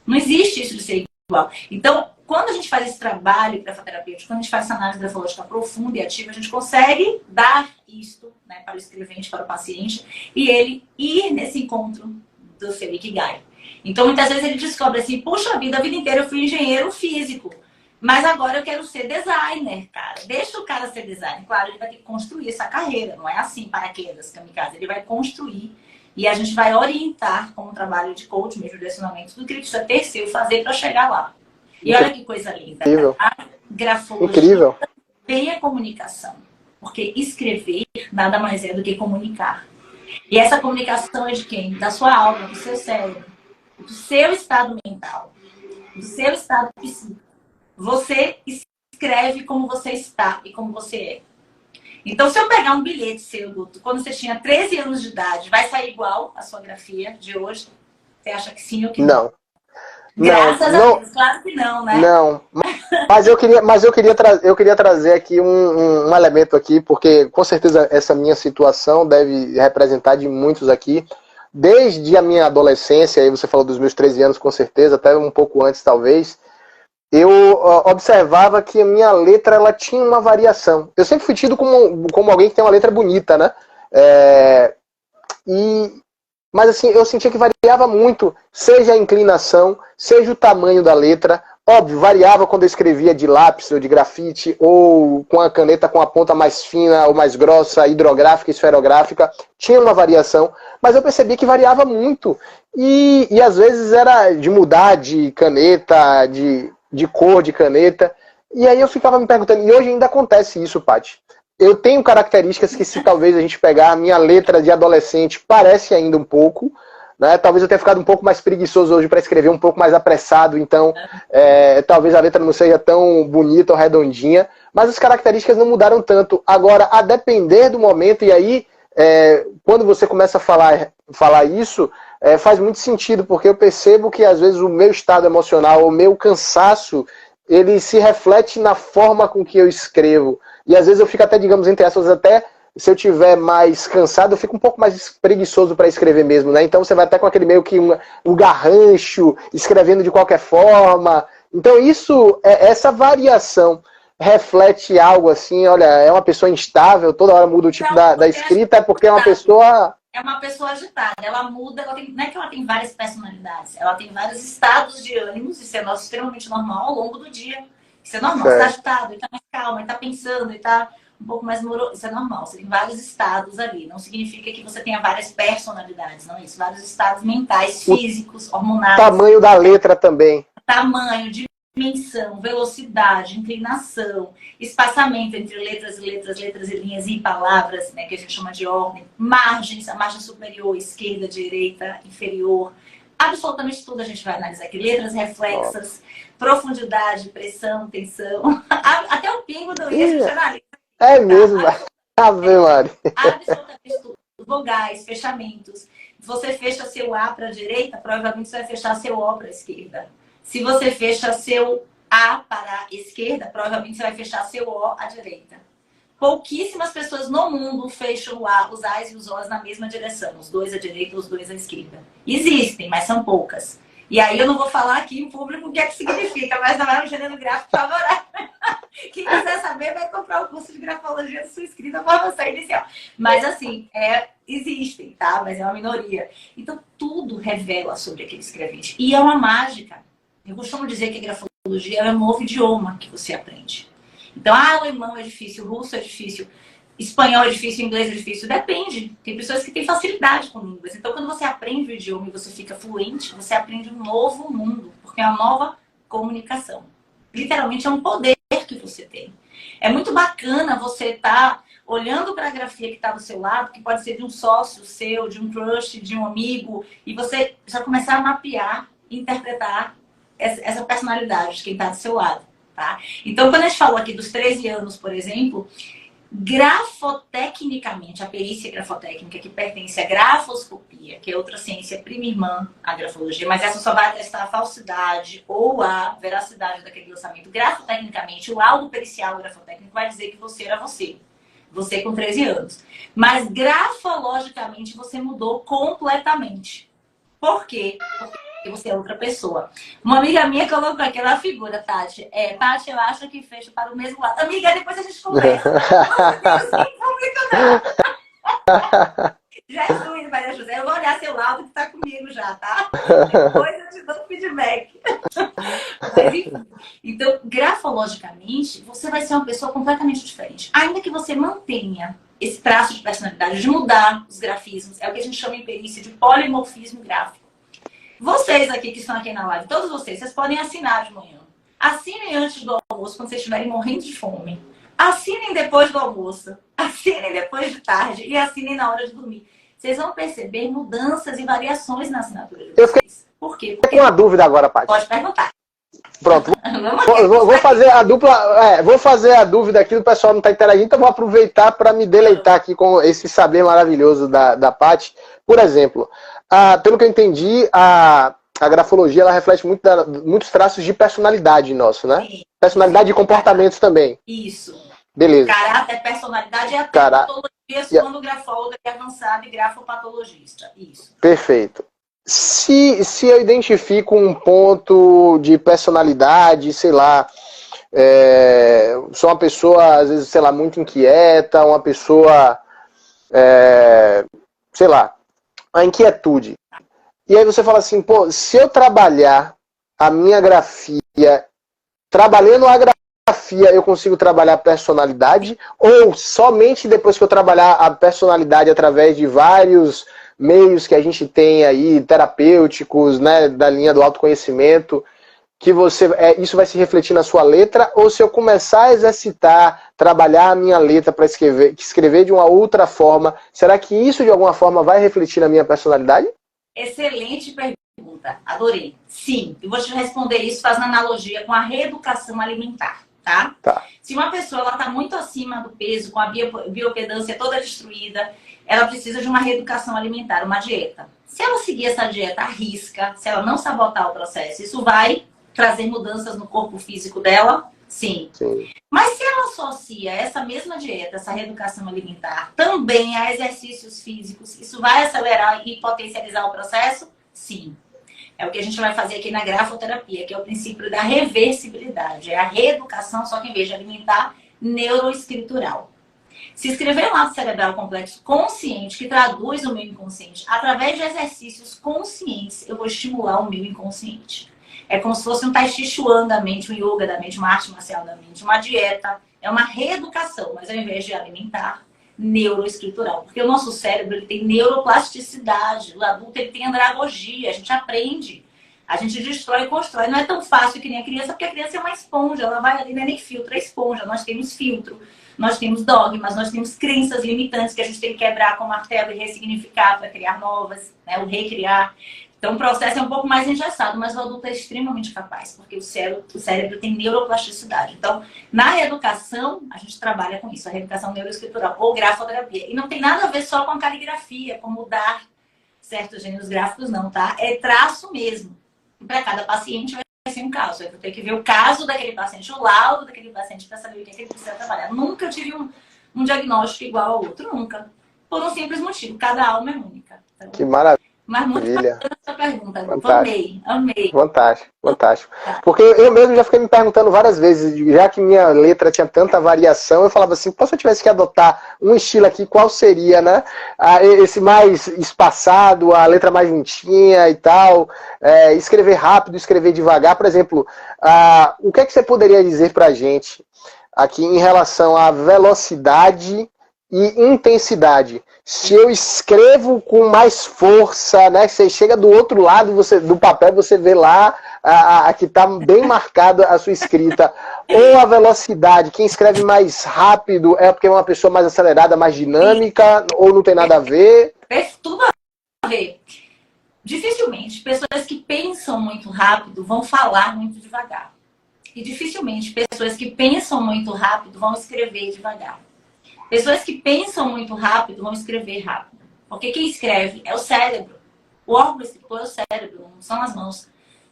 Não existe isso de ser igual. Então, quando a gente faz esse trabalho grafoterapêutico, quando a gente faz essa análise grafológica profunda e ativa, a gente consegue dar isto, né, para o escrevente, para o paciente, e ele ir nesse encontro do seu Ikigai. Então, muitas vezes ele descobre assim, puxa a vida inteira eu fui engenheiro físico, mas agora eu quero ser designer, cara. Deixa o cara ser designer. Claro, ele vai ter que construir essa carreira, não é assim, paraquedas, kamikaze. Ele vai construir e a gente vai orientar com um trabalho de coach, mesmo direcionamento, tudo que ele precisa ter seu fazer para chegar lá. E olha que coisa linda. Incrível. A grafologia Incrível. também é comunicação, porque escrever nada mais é do que comunicar. E essa comunicação é de quem? Da sua alma, do seu cérebro, do seu estado mental, do seu estado psíquico. Você escreve como você está e como você é. Então, se eu pegar um bilhete seu, Guto, quando você tinha 13 anos de idade, vai sair igual a sua grafia de hoje? Você acha que sim ou que não? Não. Graças a Deus, claro que não, né? Não, mas eu queria trazer aqui um elemento aqui, porque com certeza essa minha situação deve representar de muitos aqui. Desde a minha adolescência, aí você falou dos meus 13 anos com certeza, até um pouco antes talvez, eu observava que a minha letra ela tinha uma variação. Eu sempre fui tido como alguém que tem uma letra bonita, né? Mas assim, eu sentia que variava muito, seja a inclinação, seja o tamanho da letra. Óbvio, variava quando eu escrevia de lápis ou de grafite, ou com a caneta com a ponta mais fina ou mais grossa, hidrográfica, esferográfica. Tinha uma variação, mas eu percebi que variava muito. E às vezes era de mudar de caneta, de cor de caneta. E aí eu ficava me perguntando, e hoje ainda acontece isso, Paty. Eu tenho características que, se talvez a gente pegar a minha letra de adolescente, parece ainda um pouco, né? Talvez eu tenha ficado um pouco mais preguiçoso hoje para escrever, um pouco mais apressado, então talvez a letra não seja tão bonita ou redondinha, mas as características não mudaram tanto. Agora, a depender do momento, e aí, quando você começa a falar isso, faz muito sentido, porque eu percebo que às vezes o meu estado emocional, o meu cansaço, ele se reflete na forma com que eu escrevo. E às vezes eu fico até, digamos, entre aspas, até se eu tiver mais cansado, eu fico um pouco mais preguiçoso para escrever mesmo, né? Então você vai até com aquele meio que um garrancho, escrevendo de qualquer forma. Então isso, essa variação reflete algo assim, olha, é uma pessoa instável, toda hora muda o tipo da escrita, é porque é uma pessoa... É uma pessoa agitada, ela muda, não é que ela tem várias personalidades, ela tem vários estados de ânimos, isso é extremamente normal ao longo do dia. Isso é normal, você está agitado, ele está mais calmo, ele está pensando, ele está um pouco mais moroso, isso é normal, você tem vários estados ali, não significa que você tenha várias personalidades, não é isso, vários estados mentais, físicos, hormonais. Tamanho da letra também. Tamanho, dimensão, velocidade, inclinação, espaçamento entre letras e linhas e palavras, né, que a gente chama de ordem, margens, a margem superior, esquerda, direita, inferior, absolutamente tudo a gente vai analisar aqui, letras reflexas, profundidade, pressão, tensão, até o pingo do i a gente analisa. É mesmo, Ave Maria. Absolutamente tudo, vogais, fechamentos. Se você fecha seu A para a direita, provavelmente você vai fechar seu O para a esquerda. Se você fecha seu A para a esquerda, provavelmente você vai fechar seu O à direita. Pouquíssimas pessoas no mundo fecham os A's e os O's na mesma direção. Os dois à direita, os dois à esquerda. Existem, mas são poucas. E aí eu não vou falar aqui em público o que é que significa, mas não é um gênero gráfico favorável. Quem quiser saber vai comprar o curso de grafologia de sua escrita formação inicial. Mas assim, existem, tá? Mas é uma minoria. Então tudo revela sobre aquele escrevente. E é uma mágica. Eu costumo dizer que a grafologia é um novo idioma que você aprende. Então, alemão é difícil, russo é difícil, espanhol é difícil, inglês é difícil. Depende. Tem pessoas que têm facilidade com línguas. Então, quando você aprende o idioma e você fica fluente, você aprende um novo mundo, porque é uma nova comunicação. Literalmente é um poder que você tem. É muito bacana você estar olhando para a grafia que está do seu lado, que pode ser de um sócio seu, de um crush, de um amigo, e você já começar a mapear, interpretar essa personalidade de quem está do seu lado, tá? Então, quando a gente falou aqui dos 13 anos, por exemplo, grafotecnicamente, a perícia grafotécnica que pertence à grafoscopia, que é outra ciência prima irmã à grafologia, mas essa só vai atestar a falsidade ou a veracidade daquele lançamento. Grafotecnicamente, o laudo pericial grafotécnico vai dizer que você era você. Você com 13 anos. Mas grafologicamente você mudou completamente. Por quê? Porque você é outra pessoa. Uma amiga minha colocou aquela figura, Tati. Tati, eu acho que fecha para o mesmo lado. Amiga, depois a gente conversa. Não, sem público, não. Jesus, Maria José, eu vou olhar seu laudo que está comigo já, tá? Depois eu te dou feedback. Mas, enfim. Então, grafologicamente, você vai ser uma pessoa completamente diferente. Ainda que você mantenha esse traço de personalidade, de mudar os grafismos, é o que a gente chama em perícia de polimorfismo gráfico. Vocês aqui que estão aqui na live, todos vocês podem assinar de manhã. Assinem antes do almoço, quando vocês estiverem morrendo de fome. Assinem depois do almoço. Assinem depois de tarde. E assinem na hora de dormir. Vocês vão perceber mudanças e variações na assinatura de vocês. Por quê? Porque... Eu tenho uma dúvida agora, Paty. Pode perguntar. Pronto. Vou fazer a dupla. Vou fazer a dúvida aqui, o pessoal não está interagindo, então vou aproveitar para me deleitar aqui com esse saber maravilhoso da Paty. Por exemplo, pelo que eu entendi, a grafologia ela reflete muitos traços de personalidade nosso, né? Sim. Personalidade e comportamentos também. Isso. Beleza. Caráter, personalidade e até patologia, segundo o grafólogo é avançado e grafopatologista. Isso. Perfeito. Se eu identifico um ponto de personalidade, sei lá, sou uma pessoa, às vezes, sei lá, muito inquieta, uma pessoa, sei lá, a inquietude. E aí você fala assim, pô, se eu trabalhar a minha grafia, trabalhando a grafia, eu consigo trabalhar a personalidade? Ou somente depois que eu trabalhar a personalidade através de vários meios que a gente tem aí, terapêuticos, né, da linha do autoconhecimento, que isso vai se refletir na sua letra? Ou se eu começar a exercitar, trabalhar a minha letra para escrever de uma outra forma, será que isso de alguma forma vai refletir na minha personalidade? Excelente pergunta, adorei. Sim, eu vou te responder isso fazendo analogia com a reeducação alimentar, tá? Tá. Se uma pessoa está muito acima do peso, com a biopedância toda destruída, ela precisa de uma reeducação alimentar, uma dieta. Se ela seguir essa dieta à risca, se ela não sabotar o processo, isso vai trazer mudanças no corpo físico dela? Sim. Sim. Mas se ela associa essa mesma dieta, essa reeducação alimentar, também a exercícios físicos, isso vai acelerar e potencializar o processo? Sim. É o que a gente vai fazer aqui na grafoterapia, que é o princípio da reversibilidade. É a reeducação, só que em vez de alimentar, neuroescritural. Se escrever um ato cerebral complexo consciente, que traduz o meu inconsciente, através de exercícios conscientes, eu vou estimular o meu inconsciente. É como se fosse um tai chi chuan da mente, um yoga da mente, uma arte marcial da mente, uma dieta. É uma reeducação, mas ao invés de alimentar, neuroescritural. Porque o nosso cérebro ele tem neuroplasticidade. O adulto ele tem andragogia, a gente aprende. A gente destrói e constrói. Não é tão fácil que nem a criança, porque a criança é uma esponja. Ela vai ali, não é nem filtro, é esponja. Nós temos filtro, nós temos dogmas, nós temos crenças limitantes que a gente tem que quebrar com martelo e ressignificar para criar novas, né? O recriar. Então, o processo é um pouco mais engessado, mas o adulto é extremamente capaz, porque o cérebro tem neuroplasticidade. Então, na reeducação, a gente trabalha com isso, a reeducação neuroescritural ou grafoterapia. E não tem nada a ver só com a caligrafia, com mudar certos gêneros gráficos, não, tá? É traço mesmo. E para cada paciente vai ser um caso. Eu vou ter que ver o caso daquele paciente, o laudo daquele paciente, para saber o que ele precisa trabalhar. Nunca tive um diagnóstico igual ao outro, nunca. Por um simples motivo, cada alma é única. Tá? Que maravilha. Mas muito bacana essa pergunta. Fantástico. Amei. Fantástico, fantástico. Tá. Porque eu mesmo já fiquei me perguntando várias vezes, já que minha letra tinha tanta variação, eu falava assim, se eu tivesse que adotar um estilo aqui, qual seria, né? Esse mais espaçado, a letra mais juntinha e tal, escrever rápido, escrever devagar. Por exemplo, o que é que você poderia dizer pra gente aqui em relação à velocidade e intensidade? Se eu escrevo com mais força, né? Você chega do outro lado do papel, você vê lá que está bem marcada a sua escrita. Ou a velocidade, quem escreve mais rápido é porque é uma pessoa mais acelerada, mais dinâmica, ou não tem nada a ver? Tudo a ver. Dificilmente, pessoas que pensam muito rápido vão falar muito devagar. E dificilmente, pessoas que pensam muito rápido vão escrever devagar. Pessoas que pensam muito rápido vão escrever rápido. Porque quem escreve é o cérebro. O órgão escritor é o cérebro, não são as mãos.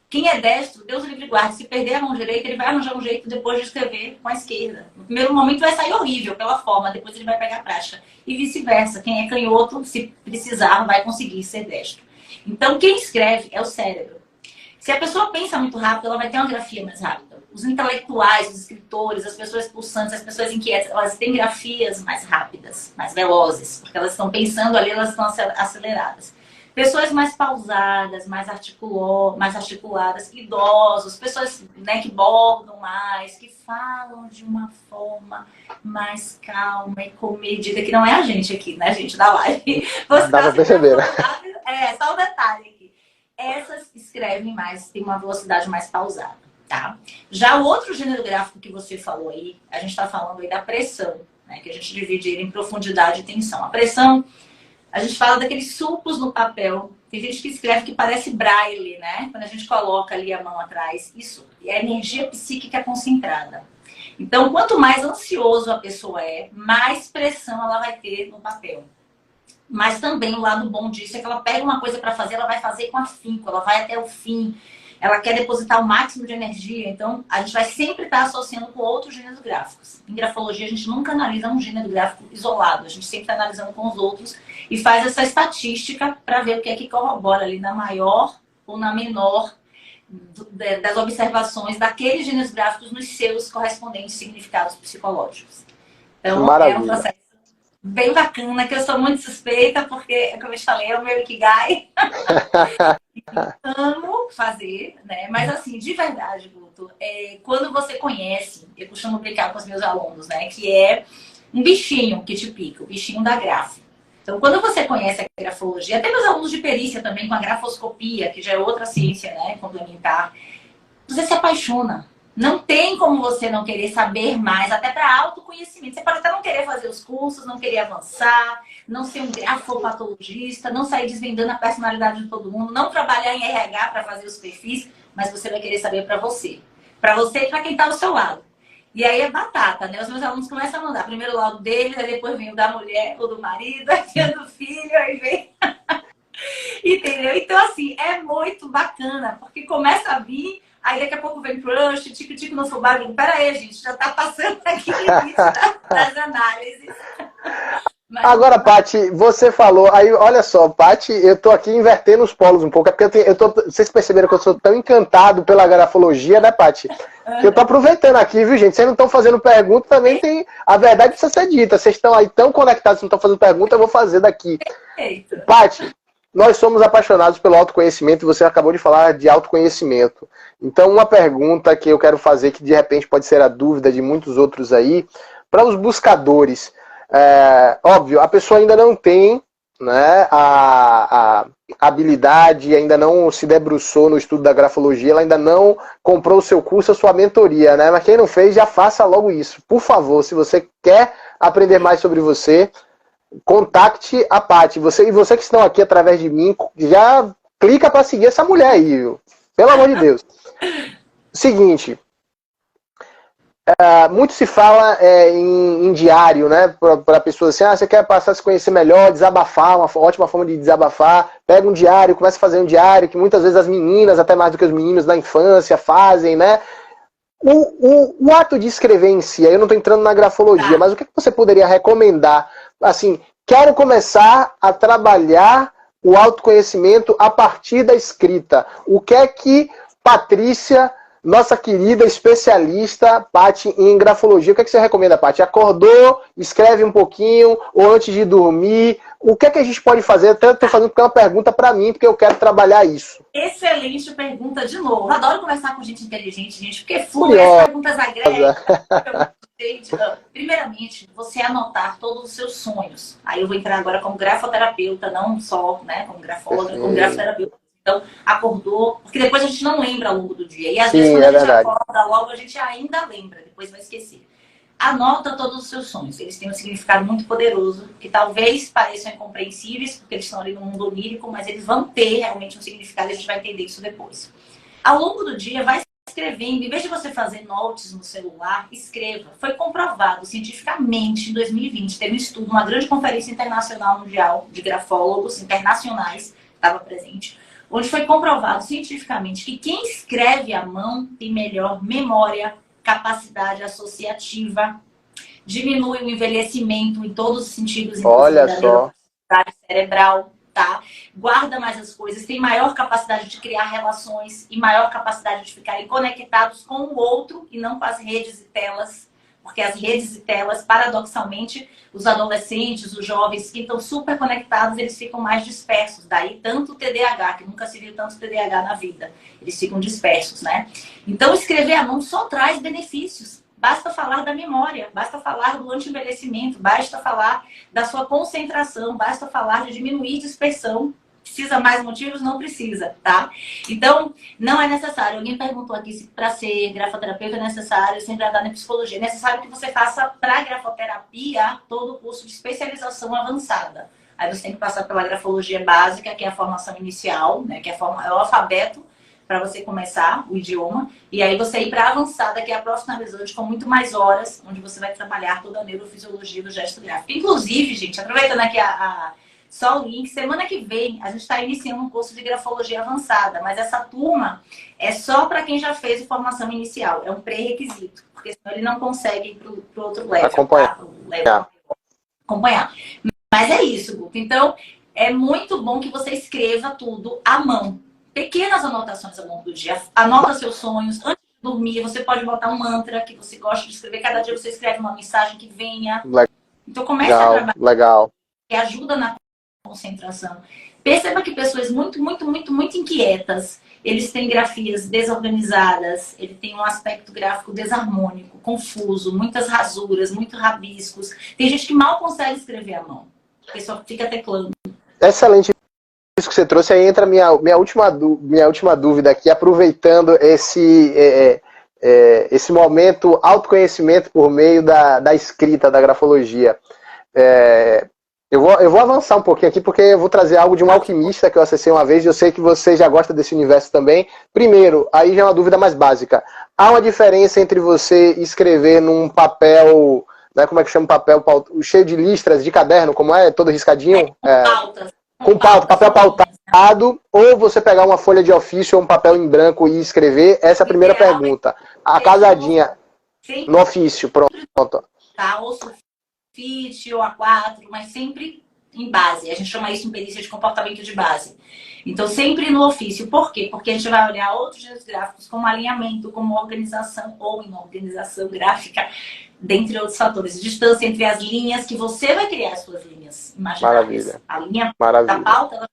Quem é destro, Deus o livre guarde. Se perder a mão direita, ele vai arranjar um jeito depois de escrever com a esquerda. No primeiro momento vai sair horrível pela forma, depois ele vai pegar a prática. E vice-versa. Quem é canhoto, se precisar, vai conseguir ser destro. Então, quem escreve é o cérebro. Se a pessoa pensa muito rápido, ela vai ter uma grafia mais rápida. Os intelectuais, os escritores, as pessoas pulsantes, as pessoas inquietas, elas têm grafias mais rápidas, mais velozes, porque elas estão pensando ali, elas estão aceleradas. Pessoas mais pausadas, mais articuladas, idosos, pessoas, né, que bordam mais, que falam de uma forma mais calma e comedida, que não é a gente aqui, né, gente da live. Você dá pra perceber, né? Só um detalhe aqui. Essas escrevem mais, tem uma velocidade mais pausada, tá? Já o outro gênero gráfico que você falou aí, a gente está falando aí da pressão, né? Que a gente divide ele em profundidade e tensão. A pressão, a gente fala daqueles sulcos no papel. Tem gente que escreve que parece braille, né? Quando a gente coloca ali a mão atrás. Isso é energia psíquica concentrada. Então, quanto mais ansioso a pessoa é, mais pressão ela vai ter no papel. Mas também o lado bom disso é que ela pega uma coisa para fazer, ela vai fazer com afinco, ela vai até o fim, ela quer depositar o máximo de energia. Então, a gente vai sempre estar associando com outros gêneros gráficos. Em grafologia, a gente nunca analisa um gênero gráfico isolado, a gente sempre está analisando com os outros e faz essa estatística para ver o que é que corrobora ali na maior ou na menor das observações daqueles gêneros gráficos nos seus correspondentes significados psicológicos. Então, Maravilha. é um processo bem bacana, que eu sou muito suspeita, porque, como eu te falei, é o meu Ikigai. Amo fazer, né? Mas assim, de verdade, Guto, quando você conhece, eu costumo brincar com os meus alunos, né? Que é um bichinho que te pica, o bichinho da grafa. Então, quando você conhece a grafologia, até meus alunos de perícia também, com a grafoscopia, que já é outra ciência, né? Complementar, você se apaixona. Não tem como você não querer saber mais, até para autoconhecimento. Você pode até não querer fazer os cursos, não querer avançar, não ser um grafopatologista, não sair desvendando a personalidade de todo mundo, não trabalhar em RH para fazer os perfis, mas você vai querer saber para você. Para você e para quem está ao seu lado. E aí é batata, né? Os meus alunos começam a mandar primeiro o laudo deles, aí depois vem o da mulher, ou do marido, aí vem o do filho, aí vem... Entendeu? Então, assim, é muito bacana, porque começa a vir, aí daqui a pouco vem crush, tico-tico no fubá. Pera aí, gente, já tá passando aqui o limite das análises. Mas... Agora, Paty, você falou, aí olha só, Paty, eu tô aqui invertendo os polos um pouco, é porque vocês perceberam que eu sou tão encantado pela grafologia, né, Paty? Que eu tô aproveitando aqui, viu, gente? Vocês não estão fazendo pergunta, também tem, a verdade precisa ser dita, vocês estão aí tão conectados, não estão fazendo pergunta, eu vou fazer daqui. Paty, nós somos apaixonados pelo autoconhecimento e você acabou de falar de autoconhecimento. Então, uma pergunta que eu quero fazer, que de repente pode ser a dúvida de muitos outros aí, para os buscadores. Óbvio, a pessoa ainda não tem, né, a habilidade, ainda não se debruçou no estudo da grafologia, ela ainda não comprou o seu curso, a sua mentoria, né? Mas quem não fez, já faça logo isso. Por favor, se você quer aprender mais sobre você, contacte a Paty. E você que estão aqui através de mim, já clica para seguir essa mulher aí, viu? Pelo amor de Deus. Seguinte, muito se fala em diário, né? Para pessoas assim, você quer passar a se conhecer melhor, desabafar, uma ótima forma de desabafar. Pega um diário, começa a fazer um diário, que muitas vezes as meninas, até mais do que os meninos da infância, fazem, né? O ato de escrever em si, aí eu não estou entrando na grafologia, mas o que você poderia recomendar? Assim, quero começar a trabalhar o autoconhecimento a partir da escrita. O que é que Patrícia, nossa querida especialista, Paty, em grafologia, o que é que você recomenda, Paty? Acordou, escreve um pouquinho, ou antes de dormir? O que é que a gente pode fazer? Até estou fazendo porque é uma pergunta para mim, porque eu quero trabalhar isso. Excelente pergunta de novo. Adoro conversar com gente inteligente, gente, porque flui, as perguntas agregam. Primeiramente, você anotar todos os seus sonhos. Aí eu vou entrar agora como grafoterapeuta, não só, né, como grafóloga, como grafoterapeuta. Então, acordou, porque depois a gente não lembra ao longo do dia. E às vezes quando a gente acorda logo, a gente ainda lembra, depois vai esquecer. Anota todos os seus sonhos. Eles têm um significado muito poderoso, que talvez pareçam incompreensíveis, porque eles estão ali no mundo onírico, mas eles vão ter realmente um significado e a gente vai entender isso depois. Ao longo do dia, vai escrevendo. Em vez de você fazer notes no celular, escreva. Foi comprovado cientificamente em 2020, teve um estudo, uma grande conferência internacional mundial de grafólogos internacionais, estava presente, onde foi comprovado cientificamente que quem escreve à mão tem melhor memória, capacidade associativa, diminui o envelhecimento em todos os sentidos, olha só, cerebral, tá? Guarda mais as coisas, tem maior capacidade de criar relações e maior capacidade de ficarem conectados com o outro e não com as redes e telas, porque as redes e telas, paradoxalmente, os adolescentes, os jovens que estão super conectados, eles ficam mais dispersos. Daí tanto o TDAH, que nunca se viu tanto TDAH na vida. Eles ficam dispersos, né? Então, escrever à mão só traz benefícios. Basta falar da memória, basta falar do anti-envelhecimento, basta falar da sua concentração, basta falar de diminuir dispersão. Precisa mais motivos? Não precisa, tá? Então, não é necessário. Alguém perguntou aqui se para ser grafoterapeuta é necessário sempre andar na psicologia. É necessário que você faça para grafoterapia todo o curso de especialização avançada. Aí você tem que passar pela grafologia básica, que é a formação inicial, né? Que é o alfabeto para você começar o idioma. E aí você ir para a avançada, que é a profissionalizante, com muito mais horas, onde você vai trabalhar toda a neurofisiologia do gesto gráfico. Inclusive, gente, aproveitando aqui só o link, semana que vem a gente está iniciando um curso de grafologia avançada, mas essa turma é só para quem já fez a formação inicial, é um pré-requisito, porque senão ele não consegue ir para o outro level. Acompanhar. Tá? Acompanhar. Mas é isso, Guto. Então, é muito bom que você escreva tudo à mão. Pequenas anotações ao longo do dia. Anota seus sonhos. Antes de dormir, você pode botar um mantra que você gosta de escrever. Cada dia você escreve uma mensagem que venha. Então, comece a trabalhar. Legal. Que ajuda na concentração. Perceba que pessoas muito inquietas, eles têm grafias desorganizadas, ele tem um aspecto gráfico desarmônico, confuso, muitas rasuras, muitos rabiscos. Tem gente que mal consegue escrever à mão, porque só fica teclando. Excelente isso que você trouxe. Aí entra minha última dúvida aqui, aproveitando esse momento autoconhecimento por meio da escrita, da grafologia. Eu vou avançar um pouquinho aqui, porque eu vou trazer algo de um alquimista que eu acessei uma vez, e eu sei que você já gosta desse universo também. Primeiro, aí já é uma dúvida mais básica. Há uma diferença entre você escrever num papel, né, como é que chama o papel, cheio de listras, de caderno, como é, todo riscadinho? Pautas. Com pauta, papel pautado, ou você pegar uma folha de ofício ou um papel em branco e escrever? Essa é a primeira pergunta. A casadinha no ofício, pronto. Tá, ou sulfite, ou A4, mas sempre em base. A gente chama isso em perícia de comportamento de base. Então, sempre no ofício. Por quê? Porque a gente vai olhar outros gêneros gráficos como alinhamento, como organização ou inorganização gráfica, dentre outros fatores. Distância entre as linhas, que você vai criar as suas linhas imaginárias. Maravilha. A linha Maravilha. da pauta, ela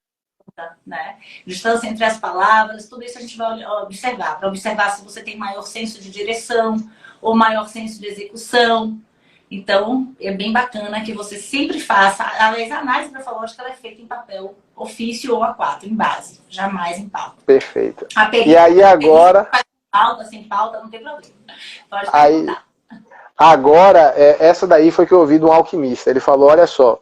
né? Distância entre as palavras, tudo isso a gente vai observar, para observar se você tem maior senso de direção ou maior senso de execução. Então, é bem bacana que você sempre faça. Aliás, a análise grafológica ela é feita em papel ofício ou A4, em base, jamais em pauta. Perfeito. E aí agora... Pauta, sem pauta, não tem problema. Pode perguntar. Agora, essa daí foi que eu ouvi de um alquimista. Ele falou, olha só,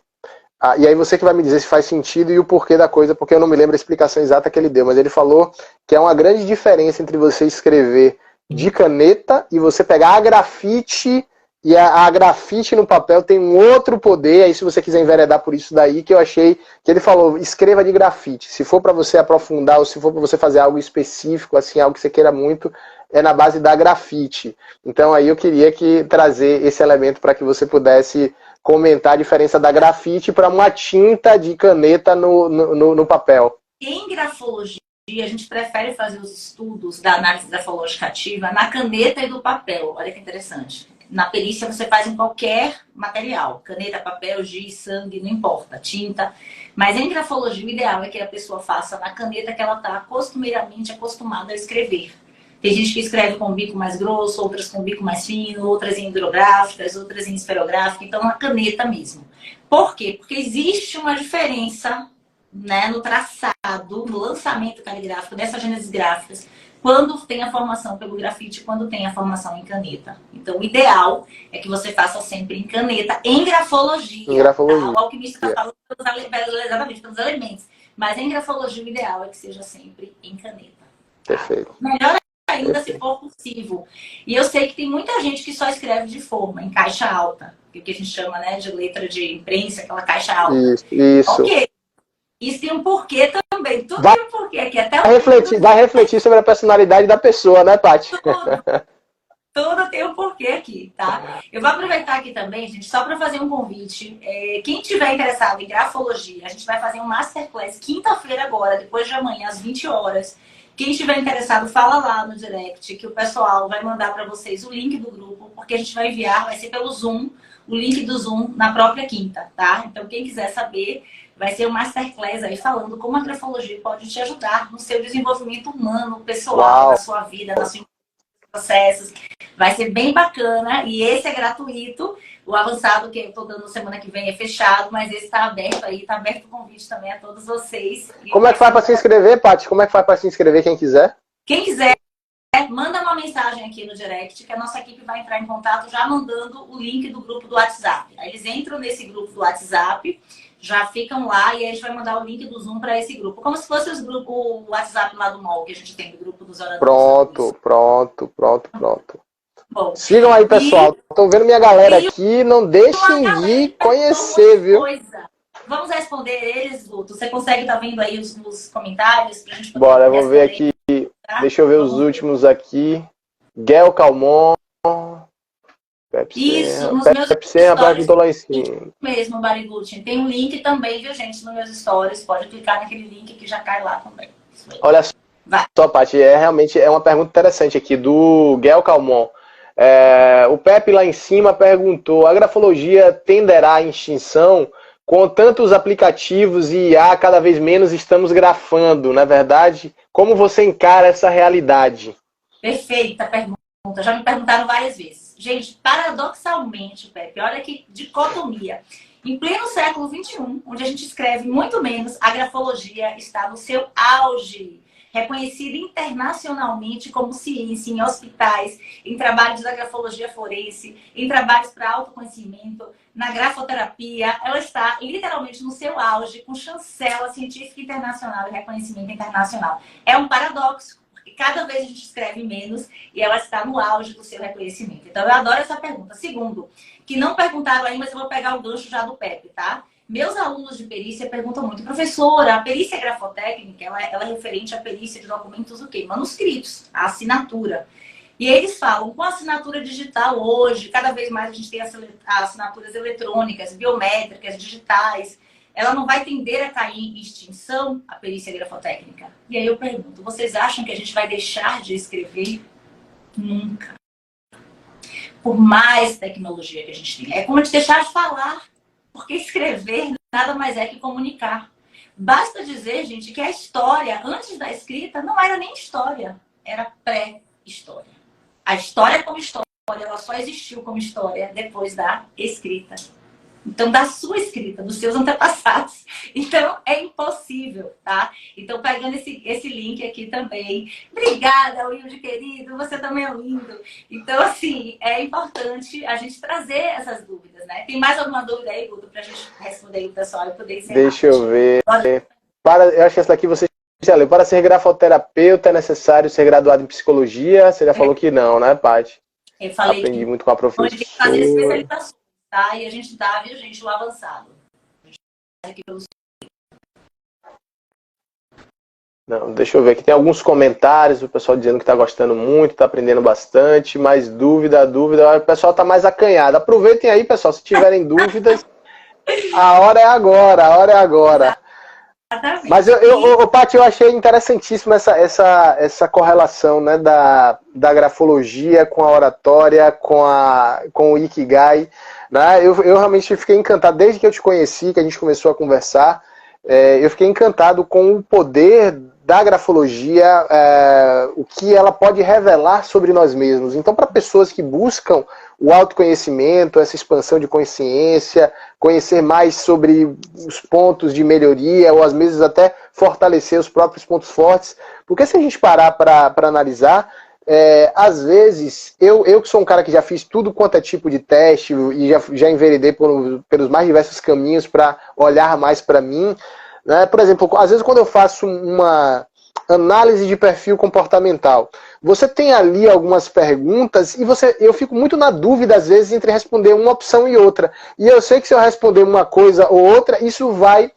e aí você que vai me dizer se faz sentido e o porquê da coisa, porque eu não me lembro a explicação exata que ele deu, mas ele falou que é uma grande diferença entre você escrever de caneta e você pegar a grafite, e a grafite no papel tem um outro poder. Aí se você quiser enveredar por isso daí, que eu achei que ele falou, escreva de grafite. Se for para você aprofundar ou se for para você fazer algo específico, assim, algo que você queira muito, é na base da grafite. Então aí eu queria trazer esse elemento para que você pudesse comentar a diferença da grafite para uma tinta de caneta no papel. Em grafologia, a gente prefere fazer os estudos da análise grafológica ativa na caneta e do papel. Olha que interessante. Na perícia você faz em qualquer material. Caneta, papel, giz, sangue, não importa, tinta. Mas em grafologia, o ideal é que a pessoa faça na caneta que ela está costumeiramente acostumada a escrever. Tem gente que escreve com bico mais grosso, outras com bico mais fino, outras em hidrográficas, outras em esferográfica. Então, na caneta mesmo. Por quê? Porque existe uma diferença, né, no traçado, no lançamento caligráfico dessas gênesis gráficas, quando tem a formação pelo grafite, quando tem a formação em caneta. Então, o ideal é que você faça sempre em caneta, em grafologia. Em grafologia. Tá? O alquimista está falando exatamente pelos elementos. Mas em grafologia, o ideal é que seja sempre em caneta. Tá? Perfeito. Melhor ainda se for possível. E eu sei que tem muita gente que só escreve de forma, em caixa alta. O que a gente chama, né, de letra de imprensa, aquela caixa alta. Isso. Ok. Isso tem um porquê também. Tudo vai, tem um porquê aqui. Até vai refletir sobre a personalidade da pessoa, né, Paty? Tudo tem um porquê aqui, tá? Eu vou aproveitar aqui também, gente, só para fazer um convite. Quem tiver interessado em grafologia, a gente vai fazer um masterclass quinta-feira agora, depois de amanhã, às 20 horas. Quem estiver interessado, fala lá no direct, que o pessoal vai mandar para vocês o link do grupo, porque a gente vai enviar, vai ser pelo Zoom, o link do Zoom na própria quinta, tá? Então, quem quiser saber, vai ser um masterclass aí falando como a grafologia pode te ajudar no seu desenvolvimento humano, pessoal, na sua vida, nos seus processos. Vai ser bem bacana e esse é gratuito. O avançado que eu estou dando semana que vem é fechado, mas esse está aberto aí, está aberto o convite também a todos vocês. Como é que faz para se inscrever, Paty? Como é que faz para se inscrever quem quiser? Quem quiser, manda uma mensagem aqui no direct que a nossa equipe vai entrar em contato já mandando o link do grupo do WhatsApp. Aí eles entram nesse grupo do WhatsApp, já ficam lá e aí a gente vai mandar o link do Zoom para esse grupo. Como se fosse o WhatsApp lá do MOL que a gente tem, do grupo dos oradores. Pronto. Bom, sigam aí, pessoal. Estou vendo minha galera aqui. Não deixem de conhecer, viu? Vamos responder eles, Guto. Você consegue estar vendo aí os comentários? Pra gente bora, eu vou ver aqui. Tá? Deixa eu ver os últimos aqui. Gel Calmon. Pepsi. Isso, nos meus stories. Lá em cima. Mesmo, Barigutin. Tem um link também, viu, gente, nos meus stories. Pode clicar naquele link que já cai lá também. Olha só, Paty, realmente é uma pergunta interessante aqui do Gel Calmon. O Pepe lá em cima perguntou: a grafologia tenderá à extinção? Com tantos aplicativos e IA, cada vez menos estamos grafando, não é verdade? Como você encara essa realidade? Perfeita pergunta. Já me perguntaram várias vezes. Gente, paradoxalmente, Pepe, olha que dicotomia. Em pleno século XXI, onde a gente escreve muito menos, a grafologia está no seu auge. reconhecida internacionalmente como ciência em hospitais, em trabalhos da grafologia forense, em trabalhos para autoconhecimento, na grafoterapia. Ela está literalmente no seu auge, com chancela científica internacional e reconhecimento internacional. É um paradoxo, porque cada vez a gente escreve menos e ela está no auge do seu reconhecimento. Então, eu adoro essa pergunta. Segundo, que não perguntaram aí, mas eu vou pegar o gancho já do Pepe, tá? Meus alunos de perícia perguntam muito, professora, a perícia grafotécnica, ela é referente à perícia de documentos o quê? Manuscritos, a assinatura. E eles falam, com a assinatura digital hoje, cada vez mais a gente tem assinaturas eletrônicas, biométricas, digitais, ela não vai tender a cair em extinção, a perícia grafotécnica? E aí eu pergunto, vocês acham que a gente vai deixar de escrever? Nunca. Por mais tecnologia que a gente tem. É como a gente deixar de falar. Porque escrever nada mais é que comunicar. Basta dizer, gente, que a história, antes da escrita, não era nem história. Era pré-história. A história como história, ela só existiu como história depois da escrita. Então, da sua escrita, dos seus antepassados. Então, é impossível, tá? Então, pegando esse link aqui também. Obrigada, Wilde, querido. Você também é lindo. Então, assim, é importante a gente trazer essas dúvidas, né? Tem mais alguma dúvida aí, Guto, pra gente responder aí o pessoal e poder encerrar? Deixa eu ver. Eu acho que essa daqui você já leu. Para ser grafoterapeuta é necessário ser graduado em psicologia? Você já falou que não, né, Paty? Eu falei Aprendi muito com a professora. Tem que fazer especialização. Tá? E a gente dá, viu, gente, o avançado. Aqui pelos... Não, deixa eu ver aqui. Tem alguns comentários, o pessoal dizendo que está gostando muito, está aprendendo bastante, mas dúvida. O pessoal está mais acanhado. Aproveitem aí, pessoal, se tiverem dúvidas. A hora é agora. Exatamente. Mas, Paty, eu achei interessantíssima essa correlação, né, da grafologia com a oratória, com o Ikigai. Né? Eu realmente fiquei encantado, desde que eu te conheci, que a gente começou a conversar, eu fiquei encantado com o poder da grafologia, o que ela pode revelar sobre nós mesmos. Então, para pessoas que buscam o autoconhecimento, essa expansão de consciência, conhecer mais sobre os pontos de melhoria, ou às vezes até fortalecer os próprios pontos fortes, porque se a gente parar para analisar, às vezes, eu que sou um cara que já fiz tudo quanto é tipo de teste e já enveredei pelos mais diversos caminhos para olhar mais para mim, né? Por exemplo, às vezes quando eu faço uma análise de perfil comportamental, você tem ali algumas perguntas e eu fico muito na dúvida às vezes entre responder uma opção e outra. E eu sei que se eu responder uma coisa ou outra, isso vai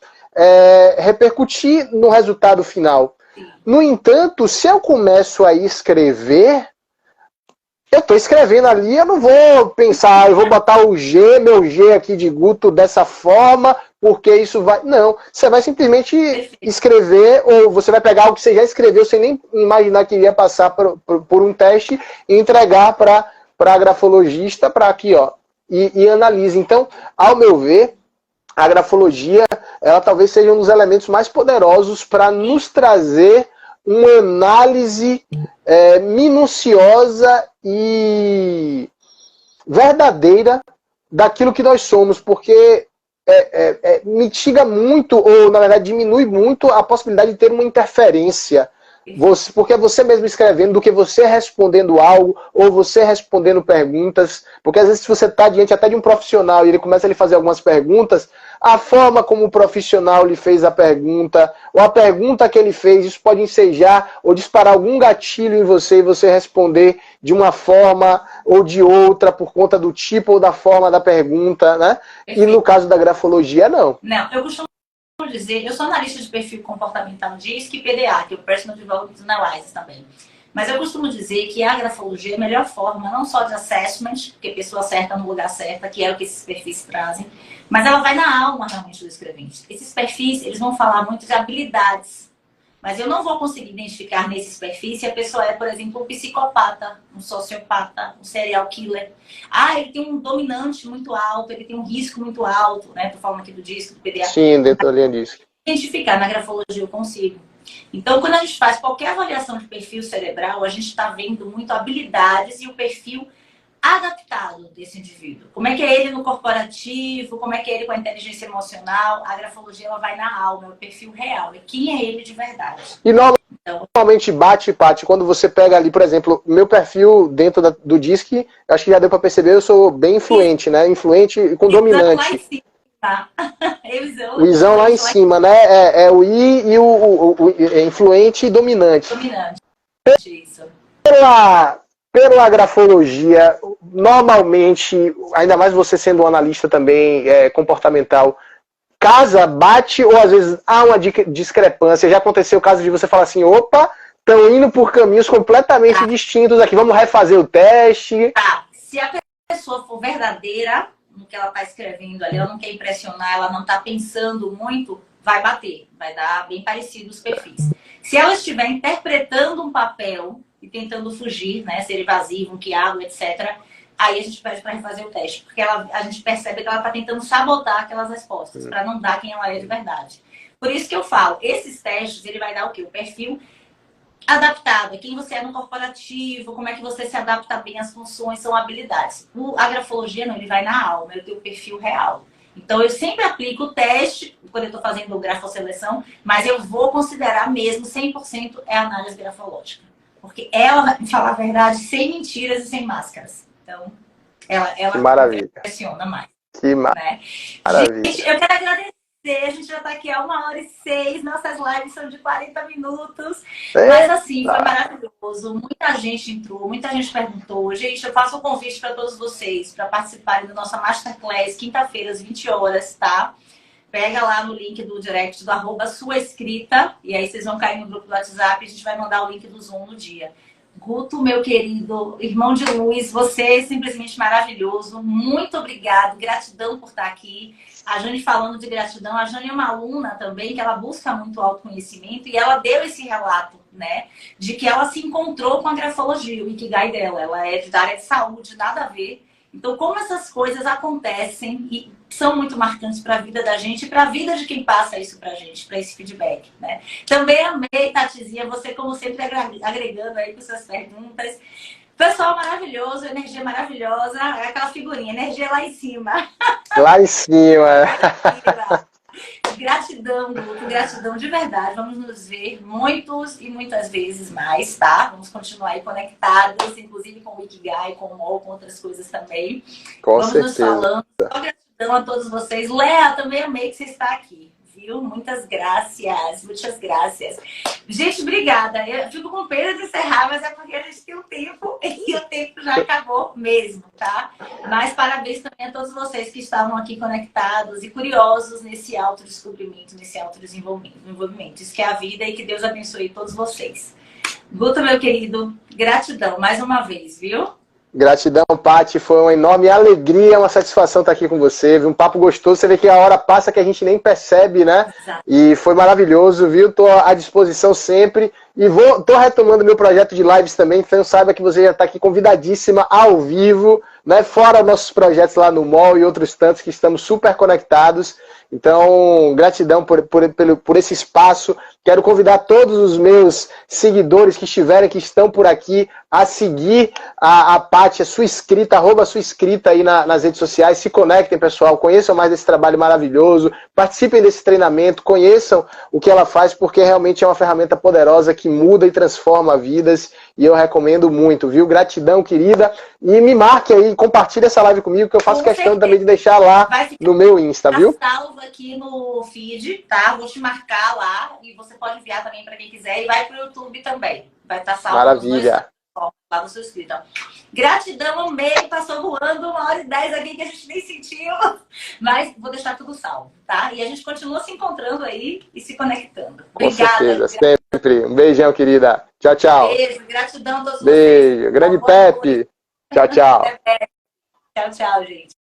repercutir no resultado final. No entanto, se eu começo a escrever, eu estou escrevendo ali, eu não vou pensar, eu vou botar meu G aqui de Guto dessa forma, porque isso vai... Não, você vai simplesmente escrever, ou você vai pegar algo que você já escreveu, sem nem imaginar que iria passar por um teste, e entregar para a grafologista, para aqui, ó, e analise. Então, ao meu ver, a grafologia, ela talvez seja um dos elementos mais poderosos para nos trazer uma análise minuciosa e verdadeira daquilo que nós somos, porque mitiga muito, ou na verdade diminui muito a possibilidade de ter uma interferência. Porque é você mesmo escrevendo do que você respondendo algo, ou você respondendo perguntas, porque às vezes se você está diante até de um profissional e ele começa a lhe fazer algumas perguntas, a forma como o profissional lhe fez a pergunta, ou a pergunta que ele fez, isso pode ensejar ou disparar algum gatilho em você e você responder de uma forma ou de outra por conta do tipo ou da forma da pergunta, né? E no caso da grafologia, não. Não, eu costumo dizer, eu sou analista de perfil comportamental DISC e PDA, que é o Personal Development Analysis também. Mas eu costumo dizer que a grafologia é a melhor forma, não só de assessment, porque a pessoa acerta no lugar certo, que é o que esses perfis trazem, mas ela vai na alma realmente do escrevente. Esses perfis, eles vão falar muito de habilidades, mas eu não vou conseguir identificar nesses perfis se a pessoa é, por exemplo, um psicopata, um sociopata, um serial killer. Ah, ele tem um dominante muito alto, ele tem um risco muito alto, né? Tô falando aqui do DISC, do PDA. Sim, dentro da linha DISC. Identificar na grafologia eu consigo. Então, quando a gente faz qualquer avaliação de perfil cerebral, a gente está vendo muito habilidades e o perfil adaptado desse indivíduo. Como é que é ele no corporativo, como é que é ele com a inteligência emocional. A grafologia, ela vai na alma, é o perfil real, é quem é ele de verdade. E normalmente bate, Paty, quando você pega ali, por exemplo, meu perfil dentro do DISC, acho que já deu para perceber, eu sou bem influente, né? Influente com dominante. Lá em cima. O Izão lá em cima, né? É o I e o influente e dominante. Dominante, isso. Pela grafologia, normalmente, ainda mais você sendo um analista também comportamental, casa, bate ou às vezes há uma discrepância? Já aconteceu o caso de você falar assim, opa, estão indo por caminhos completamente distintos aqui, vamos refazer o teste? Tá, se a pessoa for verdadeira no que ela está escrevendo ali, ela não quer impressionar, ela não está pensando muito, vai bater, vai dar bem parecido os perfis. Se ela estiver interpretando um papel e tentando fugir, né, ser evasivo, guiado, etc., aí a gente pede para refazer o teste, porque a gente percebe que ela está tentando sabotar aquelas respostas, para não dar quem ela é de verdade. Por isso que eu falo, esses testes, ele vai dar o quê? O perfil adaptado, quem você é no corporativo, como é que você se adapta bem às funções, são habilidades. A grafologia não, ele vai na alma, eu tenho o perfil real. Então eu sempre aplico o teste, quando eu estou fazendo grafoseleção, mas eu vou considerar mesmo 100% é análise grafológica. Porque ela vai falar a verdade sem mentiras e sem máscaras. Então, ela impressiona mais. Que maravilha. Gente, eu quero agradecer. A gente já está aqui há 1h06. Nossas lives são de 40 minutos. Mas assim, foi maravilhoso. Muita gente entrou, muita gente perguntou. Gente, eu faço um convite para todos vocês para participarem da nossa Masterclass, quinta-feira, às 20 horas, tá? Pega lá no link do direct do @suaescrita e aí vocês vão cair no grupo do WhatsApp e a gente vai mandar o link do Zoom no dia. Guto, meu querido irmão de luz, você é simplesmente maravilhoso. Muito obrigado, gratidão por estar aqui. A Jane falando de gratidão, a Jane é uma aluna também que ela busca muito autoconhecimento e ela deu esse relato, né, de que ela se encontrou com a grafologia, o Ikigai dela. Ela é da área de saúde, nada a ver. Então, como essas coisas acontecem e são muito marcantes para a vida da gente e para a vida de quem passa isso para a gente, para esse feedback, né? Também amei, Tatizinha, você como sempre agregando aí com suas perguntas. Pessoal maravilhoso, energia maravilhosa, aquela figurinha, energia lá em cima. Lá em cima. Gratidão, Guto, gratidão de verdade. Vamos nos ver muitos e muitas vezes mais, tá? Vamos continuar aí conectados, inclusive com o Ikigai, com o MOL, com outras coisas também. Com certeza. Nos falando. Só gratidão a todos vocês. Léa, também amei que você está aqui. Viu? Muitas graças, muitas graças. Gente, obrigada. Eu fico com pena de encerrar, mas é porque a gente tem um tempo e o tempo já acabou mesmo, tá? Mas parabéns também a todos vocês que estavam aqui conectados e curiosos nesse autodescobrimento, nesse autodesenvolvimento. Isso que é a vida e que Deus abençoe todos vocês. Guto, meu querido, gratidão mais uma vez, viu? Gratidão, Paty. Foi uma enorme alegria, uma satisfação estar aqui com você. Viu? Um papo gostoso. Você vê que a hora passa que a gente nem percebe, né? Exato. E foi maravilhoso, viu? Estou à disposição sempre. E estou retomando meu projeto de lives também. Então saiba que você já está aqui convidadíssima ao vivo, né? Fora nossos projetos lá no MOL e outros tantos que estamos super conectados. Então, gratidão por esse espaço. Quero convidar todos os meus seguidores que estiverem, que estão por aqui, a seguir a Paty, a sua escrita, @suaescrita aí nas redes sociais. Se conectem, pessoal. Conheçam mais desse trabalho maravilhoso. Participem desse treinamento. Conheçam o que ela faz, porque realmente é uma ferramenta poderosa que muda e transforma vidas. E eu recomendo muito, viu? Gratidão, querida. E me marque aí, compartilhe essa live comigo, que eu faço questão também de deixar lá no meu Insta, viu? Salvo aqui no feed, tá? Vou te marcar lá e você pode enviar também para quem quiser e vai pro YouTube também. Vai estar salvo. Maravilha. Lá no seu inscrito. Gratidão, amei. Passou voando 1h10 aqui que a gente nem sentiu. Mas vou deixar tudo salvo, tá? E a gente continua se encontrando aí e se conectando. Obrigada. Com certeza, sempre. Um beijão, querida. Tchau, tchau. Beijo, gratidão a todos vocês. Beijo. Grande Pepe. Tchau, tchau. Tchau, tchau, gente.